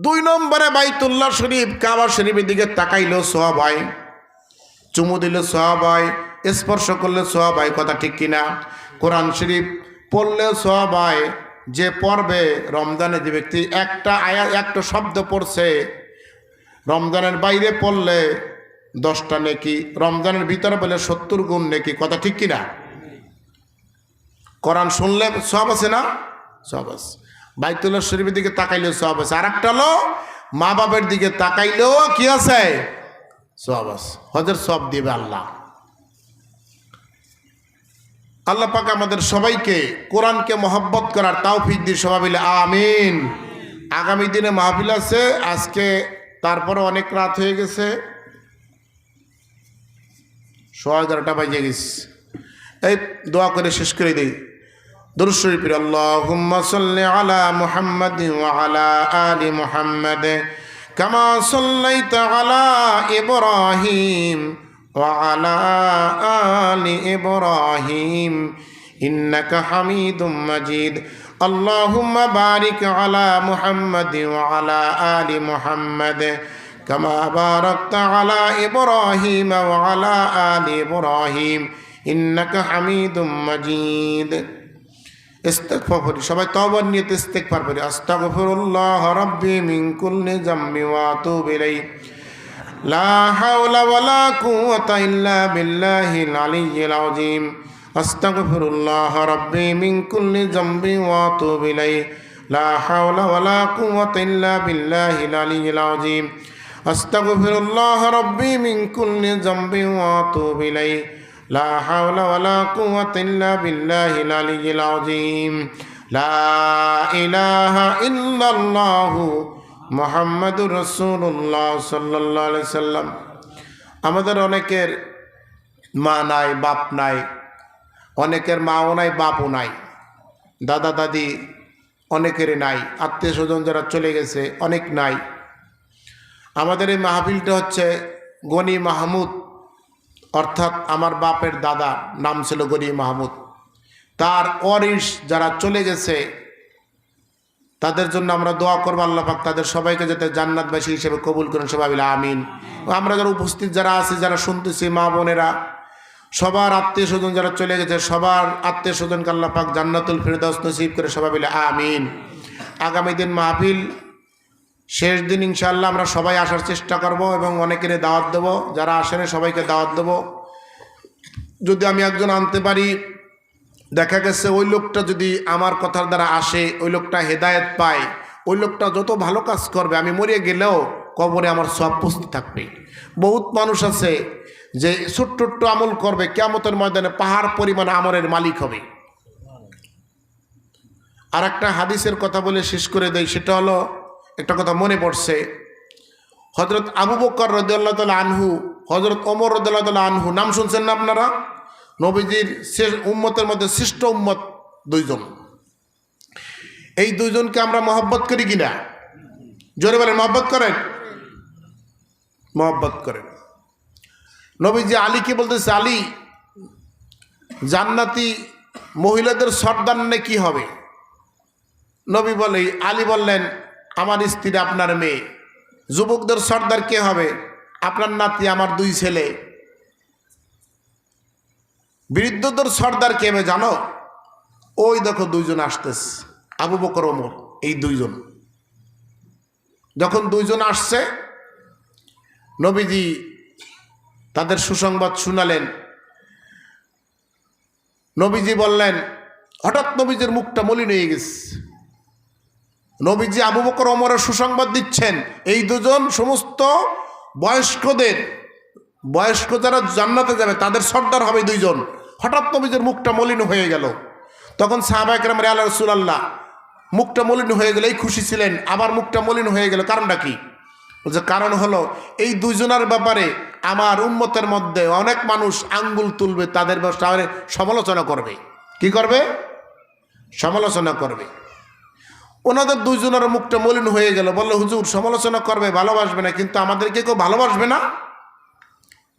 2 নম্বরে বাইতুল্লাহ শরীফ, কাবা শরীফের দিকে তাকাইলেও সওয়াব হয়, চুমু দিলে সওয়াব হয়, স্পর্শ করলে সওয়াব হয়। কথা ঠিক কিনা? কোরআন শরীফ পড়লে সওয়াব হয়। যে পড়বে, রমজানে যে ব্যক্তি একটা আয়াত, একটা শব্দ পড়ছে, রমজানের বাইরে পড়লে 10টা নেকি, রমজানের ভিতরে বলে 70 গুণ নেকি। কথা ঠিক কিনা? কোরআন শুনলে সওয়াব আছে না? সওয়াব আছে। বাইতুল্লাহ শরীফের দিকে তাকাইলেও সওয়াব আছে। আর একটা হলো মা বাবার দিকে তাকাইলেও কি আছে? সওয়াব আছে। হজের সওয়াব দিবে আল্লাহ। আল্লাহ পাক আমাদের সবাইকে কোরআনকে মহব্বত করার তৌফিক দিয়ে সবাই মিলে আমিন। আগামী দিনে মাহফিল আছে আজকে, তারপরে অনেক রাত হয়ে গেছে, 11:15 বাজে গেছে। এই দোয়া করে শেষ করে দিই। দুরূদ শরীফ পড়ি। আল্লাহুম্মা সাল্লি আলা মুহাম্মাদিন ওয়া আলা আলি মুহাম্মাদ কামা সাল্লাইতা আলা ইব্রাহিম ওয়া আলা আলি ইব্রাহিম ইন্নাকা হামিদুম মাজিদ। আল্লাহুম্মা বারিক আলা মুহাম্মাদিন ওয়া আলা আলি মুহাম্মাদ কামা বারাকতা আলা ইব্রাহিম ওয়া আলা আলি ইব্রাহিম ইন্নাকা হামিদুম মাজিদ। ইস্তিগফার করি সবাই, তওবা নিয়তে ইস্তিগফার করি। আস্তাগফিরুল্লাহ রাব্বি মিন কুল্লি যামবি ওয়া আতুবু ইলাইহি লা হাওলা ওয়ালা কুওয়াতা ইল্লা বিল্লাহিল আলিয়্যিল আযীম। আস্তাগফিরুল্লাহ রাব্বি মিন কুল্লি যামবি ওয়া আতুবু ইলাইহি লা হাওলা ওয়ালা কুওয়াতা ইল্লা বিল্লাহিল আলিয়্যিল আযীম। আস্তাগফিরুল্লাহ রাব্বি মিন কুল্লি যামবি ওয়া আতুবু ইলাইহি লা হাওলা ওয়ালা কুওয়াতা ইল্লা বিল্লাহিল আলিয়্যিল আযীম। লা ইলাহা ইল্লাল্লাহু মুহাম্মাদুর রাসূলুল্লাহ সাল্লাল্লাহু আলাইহি সাল্লাম। আমাদের অনেকের মা নাই, বাপ নাই, অনেকের মাও নাই, বাপও নাই, দাদা দাদি অনেকেরই নাই, আত্মীয় স্বজন যারা চলে গেছে অনেক নাই। আমাদের এই মাহফিলটা হচ্ছে গনি মাহমুদ, অর্থাৎ আমার বাপের দাদা নাম ছিল গনি মাহমুদ, তার ওয়ারিশ যারা চলে গেছে তাদের জন্য আমরা দোয়া করব আল্লাহ পাক তাদের সবাইকে যাতে জান্নাতবাসী হিসেবে কবুল করেন। সবাই বলে আমিন। আমরা যারা উপস্থিত যারা আছি, যারা শুনতেছি, মা বোনেরা, সবার আত্মীয় স্বজন যারা চলে গেছে, সবার আত্মীয় স্বজনকে আল্লাহ পাক জান্নাতুল ফিরদাউস নসিব করে। সবাই বলে আমিন। আগামী দিন মাহফিল শেষ দিন ইনশাআল্লাহ আমরা সবাই আসার চেষ্টা করব এবং অনেকের দাওয়াত দেব, যারা আসেন সবাইকে দাওয়াত দেব। যদি আমি একজন আনতে পারি, দেখা গেছে ওই লোকটা যদি আমার কথার দ্বারা আসে, ওই লোকটা হেদায়েত পায়, ওই লোকটা যত ভালো কাজ করবে, আমি মরিয়ে গেলেও কবরে আমার সব উপস্থিত থাকবে। বহুত মানুষ আছে যে ছোট্ট ছোট্ট আমল করবে, কিয়ামতের ময়দানে পাহাড় পরিমাণ আমলের মালিক হবে। আর একটা হাদিসের কথা বলে শেষ করে দেয়, সেটা হলো, একটা কথা মনে পড়ছে, হযরত আবু বকর রাদিয়াল্লাহু তাআলা আনহু, হযরত ওমর রাদিয়াল্লাহু তাআলা আনহু, নাম শুনছেন না আপনারা? নবীজির উম্মতের মধ্যে শ্রেষ্ঠ উম্মত দুইজন। এই দুইজনকে আমরা মহব্বত করি কিনা? জোরে বলেন, মহব্বত করেন? মহব্বত করেন। নবীজি আলীকে বলতেছে, আলী, জান্নাতি মহিলাদের সর্দার নে কি হবে? নবী বলে, আলী বললেন, আমার স্ত্রী, আপনার মেয়ে। যুবকদের সর্দার কে হবে? আপনার নাতি, আমার 2 ছেলে। বৃদ্ধদের সর্দার কে হবে জানো? ওই দেখো দুইজন আসতেছে, আবু বকর ওমর, এই দুইজন। যখন দুইজন আসছে, নবীজি তাদের সুসংবাদ শুনালেন। নবীজি বললেন, হঠাৎ নবীজির মুখটা মলিন হয়ে গেছে। নবীজি আবু বকর ওমরের সুসংবাদ দিচ্ছেন, এই দুজন সমস্ত বয়স্ক যারা জান্নাতে যাবে তাদের সর্দার হবে দুইজন। হঠাৎ নবীজির মুখটা মলিন হয়ে গেল। তখন সাহাবায়ে কেরাম বলে, ইয়া রাসূলুল্লাহ, মুখটা মলিন হয়ে গেল, এই খুশি ছিলেন, আবার মুখটা মলিন হয়ে গেল, কারণটা কি? বলছে, কারণ হলো এই দুইজনের ব্যাপারে আমার উম্মতের মধ্যে অনেক মানুষ আঙ্গুল তুলবে, তাদের ব্যাপারে সমালোচনা করবে। কি করবে? সমালোচনা করবে। ওনাদের দুইজনের মুখটা মলিন হয়ে গেল। বললো, হুজুর, সমালোচনা করবে, ভালোবাসবে না, কিন্তু আমাদেরকে কেউ ভালোবাসবে না?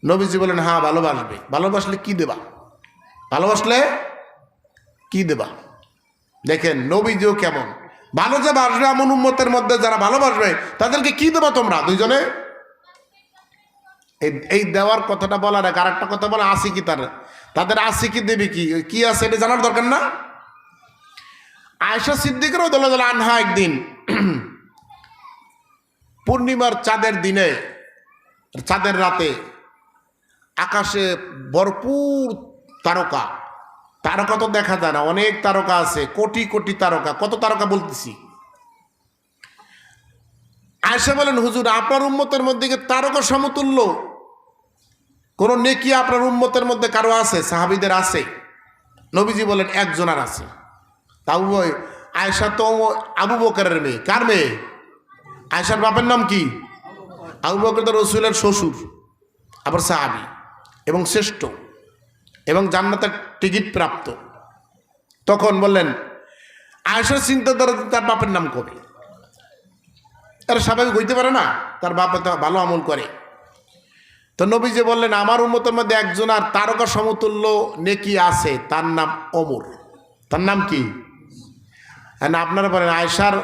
নবীজি বলেন, হ্যাঁ ভালোবাসবে। ভালোবাসলে কি দেবা? ভালোবাসলে কি দেবা? দেখেন নবীজিও কেমন ভালো, যে বাসবে এমন উম্মতের মধ্যে যারা ভালোবাসবে তাদেরকে কি দেবা তোমরা দুইজনে? এই দেওয়ার কথাটা বলার এক আরেকটা কথা বলা, আসি কি তাদের আসি কি দেবে, কি আছে এটা জানার দরকার না? আয়েশা সিদ্দিকা রাদিয়াল্লাহু আনহা একদিন পূর্ণিমার চাঁদের দিনে, চাঁদের রাতে আকাশে ভরপুর তারকা। তারকা তো দেখা যায় না, অনেক তারকা আছে, কোটি কোটি তারকা। কত তারকা বলতেছি? আয়েশা বলেন, হুজুর, আপনার উম্মতের মধ্যে কি তারকা সমতুল্য কোন নেকি আপনার উম্মতের মধ্যে কারো আছে? সাহাবীদের আছে? নবীজি বলেন, একজনের আছে। তাও আয়েশা তো আবু বকরের মেয়ে। কার মেয়ে? আয়েশার বাপের নাম কি? আবু বকর তো রাসূলের শ্বশুর, আবার সাহাবী এবং শ্রেষ্ঠ এবং জান্নাতের টিকিট প্রাপ্ত। তখন বললেন, আয়েশার চিন্তাধারা তার বাপের নাম কবে? তার স্বাভাবিক হইতে পারে না, তার বাপ তো ভালো আমল করে। তো নবীজি বললেন, আমার উম্মতের মধ্যে একজন আর তারকা সমতুল্য নেকি আছে, তার নাম ওমর। তার নাম কি? না, আপনারা বলেন আয়েশার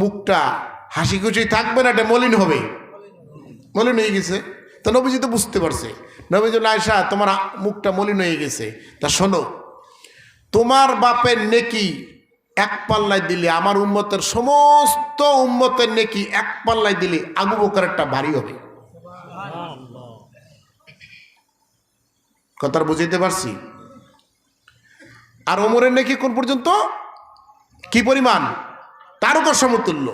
মুখটা হাসি খুশি থাকবে না, এটা মলিন হবে? মলিন হয়ে গেছে। তো নবীজি তো বুঝতে পারছে। নবীজি, আয়েশা, তোমার মুখটা মলিন হয়ে গেছে, তা শোনো, তোমার বাপের নেকি এক পাল্লায় দিলে, আমার উম্মতের সমস্ত উম্মতের নেকি এক পাল্লায় দিলে আবু বকরেরটা ভারী হবে। কথা বুঝাইতে পারছি? আর ওমরের নেকি কোন পর্যন্ত, কি পরিমাণ? তারকা সমতুল্য।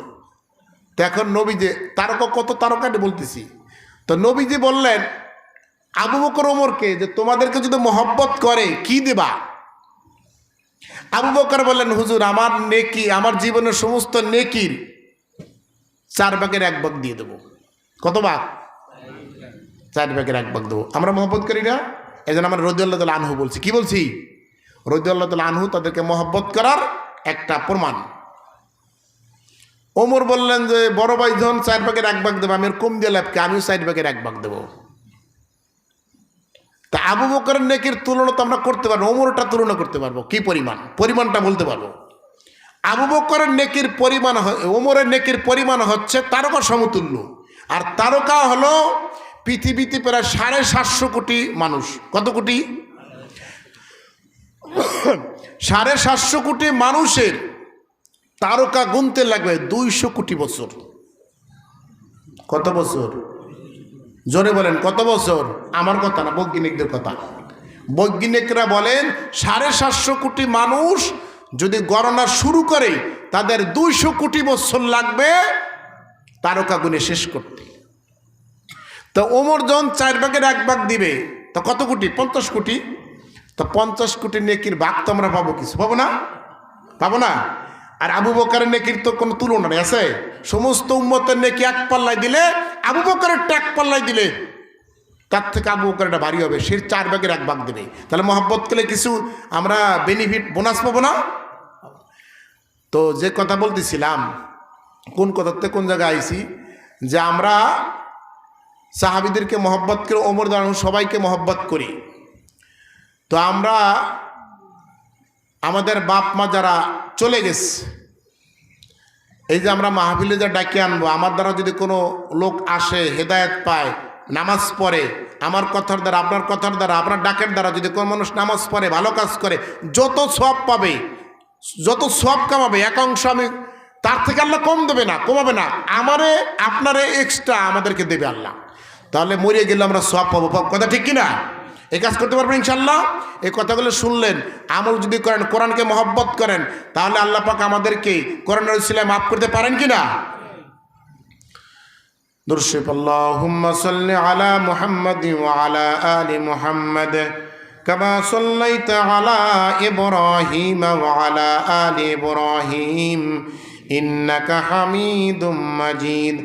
তো এখন নবীজি তারকা কত তারকা বলতেছি। তো নবীজি বললেন আবু বকর ওমরকে, যে তোমাদেরকে যদি মহব্বত করে কি দেবা? আবু বকর বললেন, হুজুর, আমার নেকি, আমার জীবনের সমস্ত নেকির 4 ভাগের 1 ভাগ দিয়ে দেবো। কত ভাগ? 4 ভাগের 1 ভাগ দেবো। আমরা মহব্বত করি না, এই জন্য আমরা রাদিয়াল্লাহু তাআলা আনহু বলছি। কি বলছি? রাদিয়াল্লাহু তাআলা আনহু তাদেরকে মহব্বত করার একটা প্রমাণ। ওমর বললেন যে, বড় ভাই যখন 4 ভাগের 1 ভাগ দেবো, আমি আর কম দিয়ে লাভকে, আমিও 4 ভাগের 1 ভাগ দেবো। তা আবু বকরের নেকির তুলনা তো আমরা করতে পারবো, ওমরটা তুলনা করতে পারবো। কি পরিমাণটা বলতে পারবো। আবু বকরের নেকির পরিমাণ, ওমরের নেকির পরিমাণ হচ্ছে তারকা সমতুল্য। আর তারকা হলো পৃথিবীতে প্রায় 750 কোটি মানুষ। কত কোটি? 750 কোটি মানুষের তারকা গুনতে লাগবে 200 কোটি বছর। কত বছর? জোরে বলেন, কত বছর? আমার কথা না, বৈজ্ঞানিকদের কথা। বৈজ্ঞানিকরা বলেন 750 কোটি মানুষ যদি গণনা শুরু করে, তাদের 200 কোটি বছর লাগবে তারকা গুনে শেষ করতে। তো ওমর যখন 4 ভাগের 1 ভাগ দিবে, তো কত কোটি? 50 কোটি। তো 50 কোটি নেকির ভাগ তো আমরা পাবো, কিছু পাবো না? পাবো না? আর আবু বকরের নেকির তো কোনো তুলনা নেই, আছে? সমস্ত উম্মতের নেকি 1 পাল্লায় দিলে, আবু বকরের 1 পাল্লায় দিলে তার থেকে আবু বকরটা ভারী হবে, সে 4 ভাগের 1 ভাগ দেবে। তাহলে মহব্বত করলে কিছু আমরা বেনিফিট, বোনাস পাবো না? তো যে কথা বলতেছিলাম, কোন কথাতে কোন জায়গায় আইছি, যে আমরা সাহাবীদেরকে মহব্বত করে, ওমর রাদিয়াল্লাহু আনহু সবাইকে মহব্বত করি। তো আমরা আমাদের বাপ মা যারা চলে গেছে, এই যে আমরা মাহফিলে যা ডাকি আনবো, আমার দ্বারা যদি কোনো লোক আসে, হেদায়েত পায়, নামাজ পড়ে, আমার কথার দ্বারা, আপনার কথার দ্বারা, আপনার ডাকের দ্বারা যদি কোনো মানুষ নামাজ পড়ে, ভালো কাজ করে, যত সওয়াব পাবে, যত সওয়াব কামাবে, এক অংশ আমি তার থেকে আল্লাহ কম দেবে না, কমাবে না, আমারে আপনারে এক্সট্রা আমাদেরকে দেবে আল্লাহ। তাহলে মরিয়ে গেলে আমরা সওয়াব পাবো, কথা ঠিক কিনা? এই কাজ করতে পারবেন ইনশাআল্লাহ। এই কথাগুলো শুনলেন, আমল যদি করেন, কোরআনকে মহব্বত করেন, তাহলে আল্লাহ পাক আমাদেরকে কোরআনের উসিলায় মাফ করতে পারেন কিনা? দুরূদ আল্লাহুম্মা সাল্লি আলা মুহাম্মাদ ওয়া আলা আলি মুহাম্মাদ কামা সাল্লাইতা আলা ইব্রাহিম ওয়া আলা আলি ইব্রাহিম ইন্নাকা হামিদুম মাজিদ।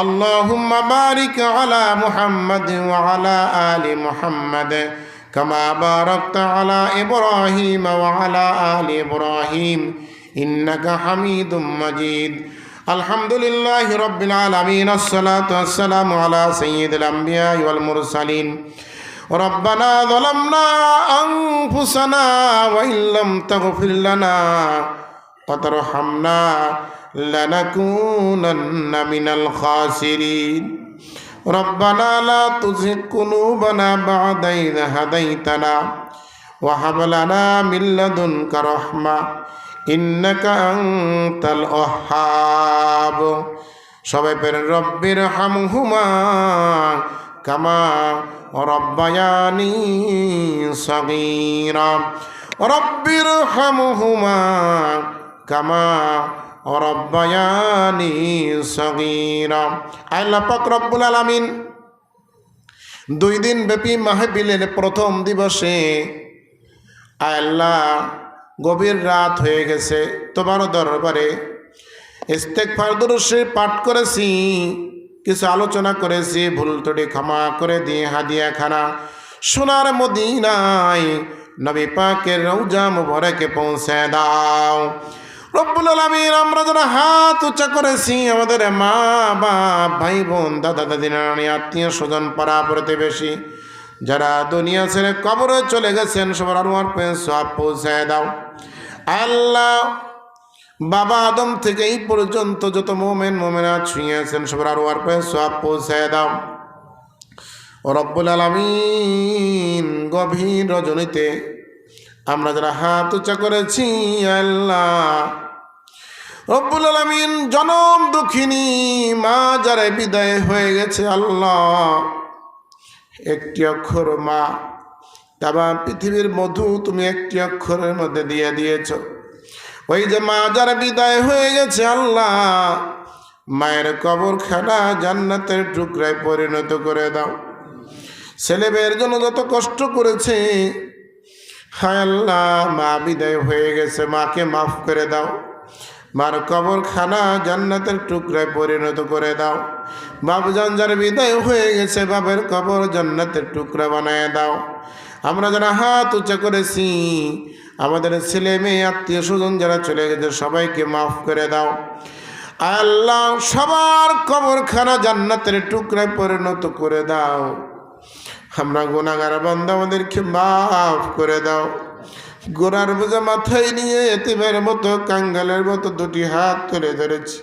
আল্লাহুম্মা বারিক আলা মুহাম্মাদ ওয়া আলা আলি মুহাম্মাদ কামা বারাকতা আলা ইব্রাহিম ওয়া আলা আলি ইব্রাহিম ইন্নাকা হামিদুম মাজিদ। আলহামদুলিল্লাহি রাব্বিল আলামিন, আসসালাতু ওয়াসসালামু আলা সাইয়্যিদিল আমবিয়া ওয়াল মুরসালিন। রব্বানা যালামনা আনফুসানা ওয়া ইল্লাম তাগফির লানা ওয়া তারহামনা লানাকুনান্না মিনাল খাসিরিন। রব্বানা লা তুযিগ কুলুবানা বা'দা ইয হাদাইতানা ওয়া হাব লানা মিন লাদুনকা রাহমা ইন্নাকা আনতাল ওয়াহ্হাব। সবাই পড়েন রব্বির হামহুমা কামা রব্বায়ানি সগীরা। রব্বির হামহুমা কামা রব্বায়ানি সগীরা। আল্লাহ পাক রব্বুল আলামিন 2 দিন ব্যাপী মাহফিলের প্রথম দিবসে আল্লাহ গভীর রাত হয়ে গেছে, তোমার দরবারে ইস্তেগফার দুরূদ শরীফ পাঠ করেছি, কিছু আলোচনা করেছি, ভুল ত্রুটি ক্ষমা করে দিয়ে হাদিয়া খানা সোনার মদিনায় নবী পাকের রওজা মুবারকে পৌঁছে দাও। রব্বুল আলামিন, আমরা যারা হাত উঁচা করেছি, আমাদের মা বাপ, ভাই বোন, দাদা দাদি, নানি, আত্মীয় স্বজন, পাড়া প্রতিবেশী, যারা দুনিয়া ছেড়ে কবরে চলে গেছেন, সবার আরওয়ার পেয়ে সওয়াব পৌঁছে দাও। আল্লাহ, বাবা আদম থেকে এই পর্যন্ত যত মুমিন মুমিনাত শুয়েছেন, সবার আরওয়ার পেয়ে সওয়াব পৌঁছে দাও। রব্বুল আলামিন, গভীর রজনীতে আমরা যারা হাত উঁচা করেছি, আল্লাহ রব্বুল আলামিন, জনম দুঃখিনী মা যারা বিদায় হয়ে গেছে, আল্লাহ একটি অক্ষর মা, তাবা পৃথিবীর মধু তুমি একটি অক্ষরের মধ্যে দিয়ে দিয়েছ। ওই যে মা যারা বিদায় হয়ে গেছে, আল্লাহ মায়ের কবরখানা জান্নাতের টুকরায় পরিণত করে দাও। ছেলে মেয়ের জন্য যত কষ্ট করেছে, হায় আল্লাহ মা বিদায় হয়ে গেছে, মাকে মাফ করে দাও। মার কবরখানা জান্নাতের টুকরায় পরিণত করে দাও। বাবজান যার বিদায় হয়ে গেছে, বাবের কবর জান্নাতের টুকরা বানায় দাও। আমরা যারা হাত উঁচা করেছি, আমাদের ছেলে মেয়ে, আত্মীয় স্বজন যারা চলে গেছে, সবাইকে মাফ করে দাও। আল্লাহ সবার কবরখানা জান্নাতের টুকরায় পরিণত করে দাও। আমরা গুনাহগার বান্দা, আমাদেরকে মাফ করে দাও। গোনার বোঝা মাথায় নিয়ে এতিমের মতো, কাঙ্গালের মতো 2টি হাত তুলে ধরেছি।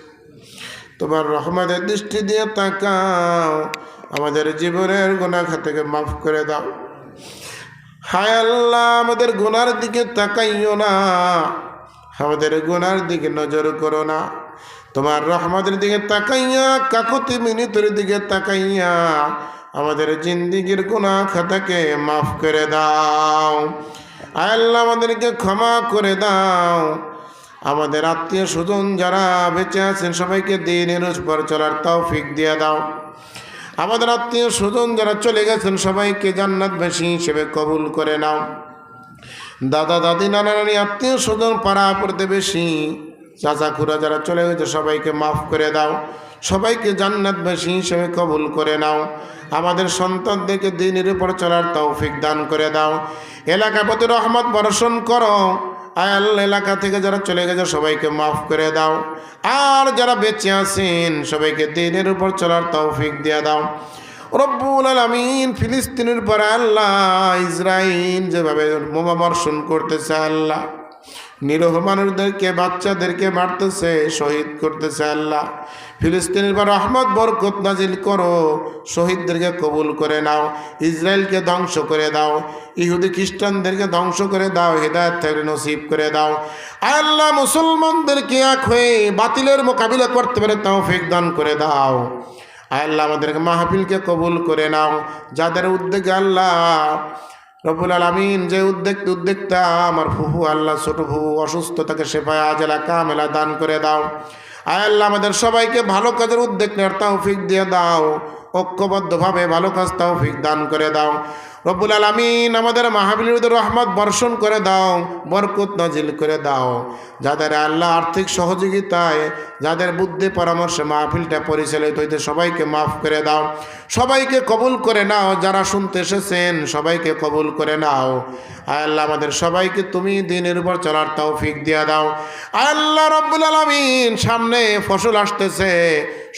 তোমার রহমতের দৃষ্টি দিয়ে তাকাও, আমাদের জীবনের গুনাহ খাতাকে মাফ করে দাও। হায় আল্লাহ, আমাদের গুনার দিকে তাকাইও না, আমাদের গুনার দিকে নজর করো না। তোমার রহমতের দিকে তাকাইয়া, কাকুতি মিনিতের দিকে তাকাইয়া আমাদের জিন্দিগির গুনাহ খাতাকে মাফ করে দাও। আয় আল্লাহ, আমাদেরকে ক্ষমা করে দাও। আমাদের আত্মীয় স্বজন যারা বেঁচে আছেন, সবাইকে দ্বীনের উপর চলার তৌফিক দিয়ে দাও। আমাদের আত্মীয় স্বজন যারা চলে গেছেন, সবাইকে জান্নাতবাসী হিসেবে কবুল করে নাও। দাদা দাদি, নানা নানি, আত্মীয় স্বজন, পাড়া প্রতিবেশী, চাচা খুড়া যারা চলে গেছে, সবাইকে মাফ করে দাও। সবাইকে জান্নাতবাসী হিসেবে কবুল করে নাও। আমাদের সন্তানদেরকে দ্বীনের উপর চলার তৌফিক দান করে দাও। এলাকা প্রতি রহমত বর্ষণ করো। আয় আল্লাহ, এলাকা থেকে যারা চলে গেছে, সবাইকে মাফ করে দাও। আর যারা বেঁচে আছেন, সবাইকে দ্বীনের উপর চলার তৌফিক দিয়ে দাও। রব্বুল আলামিন, ফিলিস্তিনের পর আল্লাহ ইসরাইল যেভাবে বোমা বর্ষণ করতেছে, আল্লাহ নিরহ মানুষদেরকে বাচ্চাদেরকে মারতেছে, শহীদ করতেছে। আল্লাহ ফিলিস্তিনের পর রহমত বরকত নাজিল করো, শহীদদেরকে কবুল করে নাও, ইসরায়েলকে ধ্বংস করে দাও, ইহুদি খ্রিস্টানদেরকে ধ্বংস করে দাও, হেদায়েত থেকে নসিব করে দাও। আল্লাহ মুসলমানদেরকে এক হয়ে বাতিলের মোকাবিলা করতে পারে তৌফিক দান করে দাও। আল্লাহ আমাদেরকে মাহফিলকে কবুল করে নাও। যাদের উদ্যোগে আল্লাহ রব্বুল আলামিন যে উদ্যোক্তা আমার ফুফু আল্লাহ ছোট ফুফু অসুস্থ, তাকে শেফায়ে আজলা কামেলা দান করে দাও। আয় আল্লাহ আমাদের সবাইকে ভালো কাজের উদ্যোগ নেওয়ার তৌফিক দিয়ে দাও, ঐক্যবদ্ধভাবে ভালো কাজ তৌফিক দান করে দাও। রব্বুল আলামিন আমাদের মাহফিলের রহমত বর্ষণ করে দাও, বরকত নাজিল করে দাও। যাদের আল্লাহ আর্থিক সহযোগিতায়, যাদের বুদ্ধি পরামর্শে মাহফিলটা পরিচালিত হইতে সবাইকে মাফ করে দাও, সবাইকে কবুল করে নাও। যারা শুনতে এসেছেন সবাইকে কবুল করে নাও। আয় আল্লাহ আমাদের সবাইকে তুমি দিনের উপর চলার তৌফিক দিয়ে দাও। আয় আল্লাহ রব্বুল আলামিন সামনে ফসল আসতেছে,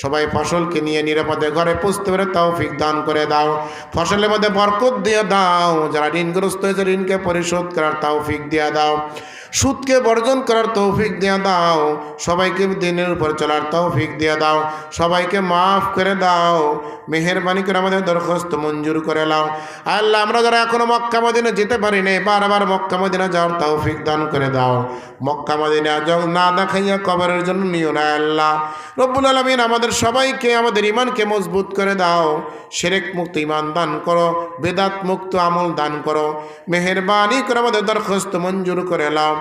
সবাই ফসলকে নিয়ে নিরাপদে ঘরে পৌঁছতে পারে তৌফিক দান করে দাও। ফসলের মধ্যে বরকত দিয়ে দাও। যারা ঋণগ্রস্ত হয়েছে ঋণকে পরিশোধ করার তৌফিক দিয়ে দাও। সুদকে বর্জন করার তৌফিক দিয়ে দাও। সবাইকে দিনের উপর চলার তৌফিক দিয়ে দাও। সবাইকে মাফ করে দাও। মেহেরবানি করে আমাদের দরখাস্ত মঞ্জুর করে নাও। আল্লাহ আমরা যারা এখনো মক্কা মদিনা যেতে পারি না, বারবার মক্কা মদিনা যাওয়ার তৌফিক দান করে দাও। মক্কা মদিনা না দেখাইয়া কবরের জন্য নিও না আল্লাহ রব্বুল আলামিন। আমাদের সবাইকে আমাদের ইমানকে মজবুত করে দাও। শিরক মুক্ত ইমান দান করো, বেদাত মুক্ত আমল দান করো। মেহেরবানি করে আমাদের দরখাস্ত মঞ্জুর করে নাও।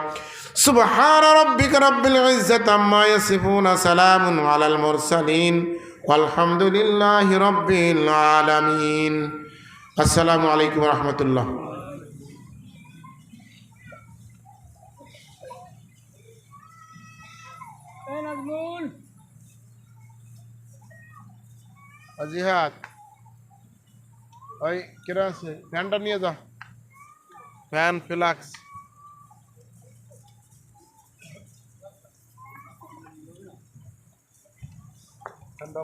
সুবহান রাব্বিকা রাব্বিল ইজ্জাতি আম্মা ইয়াসিফুন, সালামুন আলাল মুরসালিন, আলহামদুলিল্লাহি রাব্বিল আলামিন। আসসালামু আলাইকুম ওয়া রাহমাতুল্লাহ। জিহাদ ওই কেরা আছে, ফ্যানটা নিয়ে যা, ফ্যান ফ্লাক্স।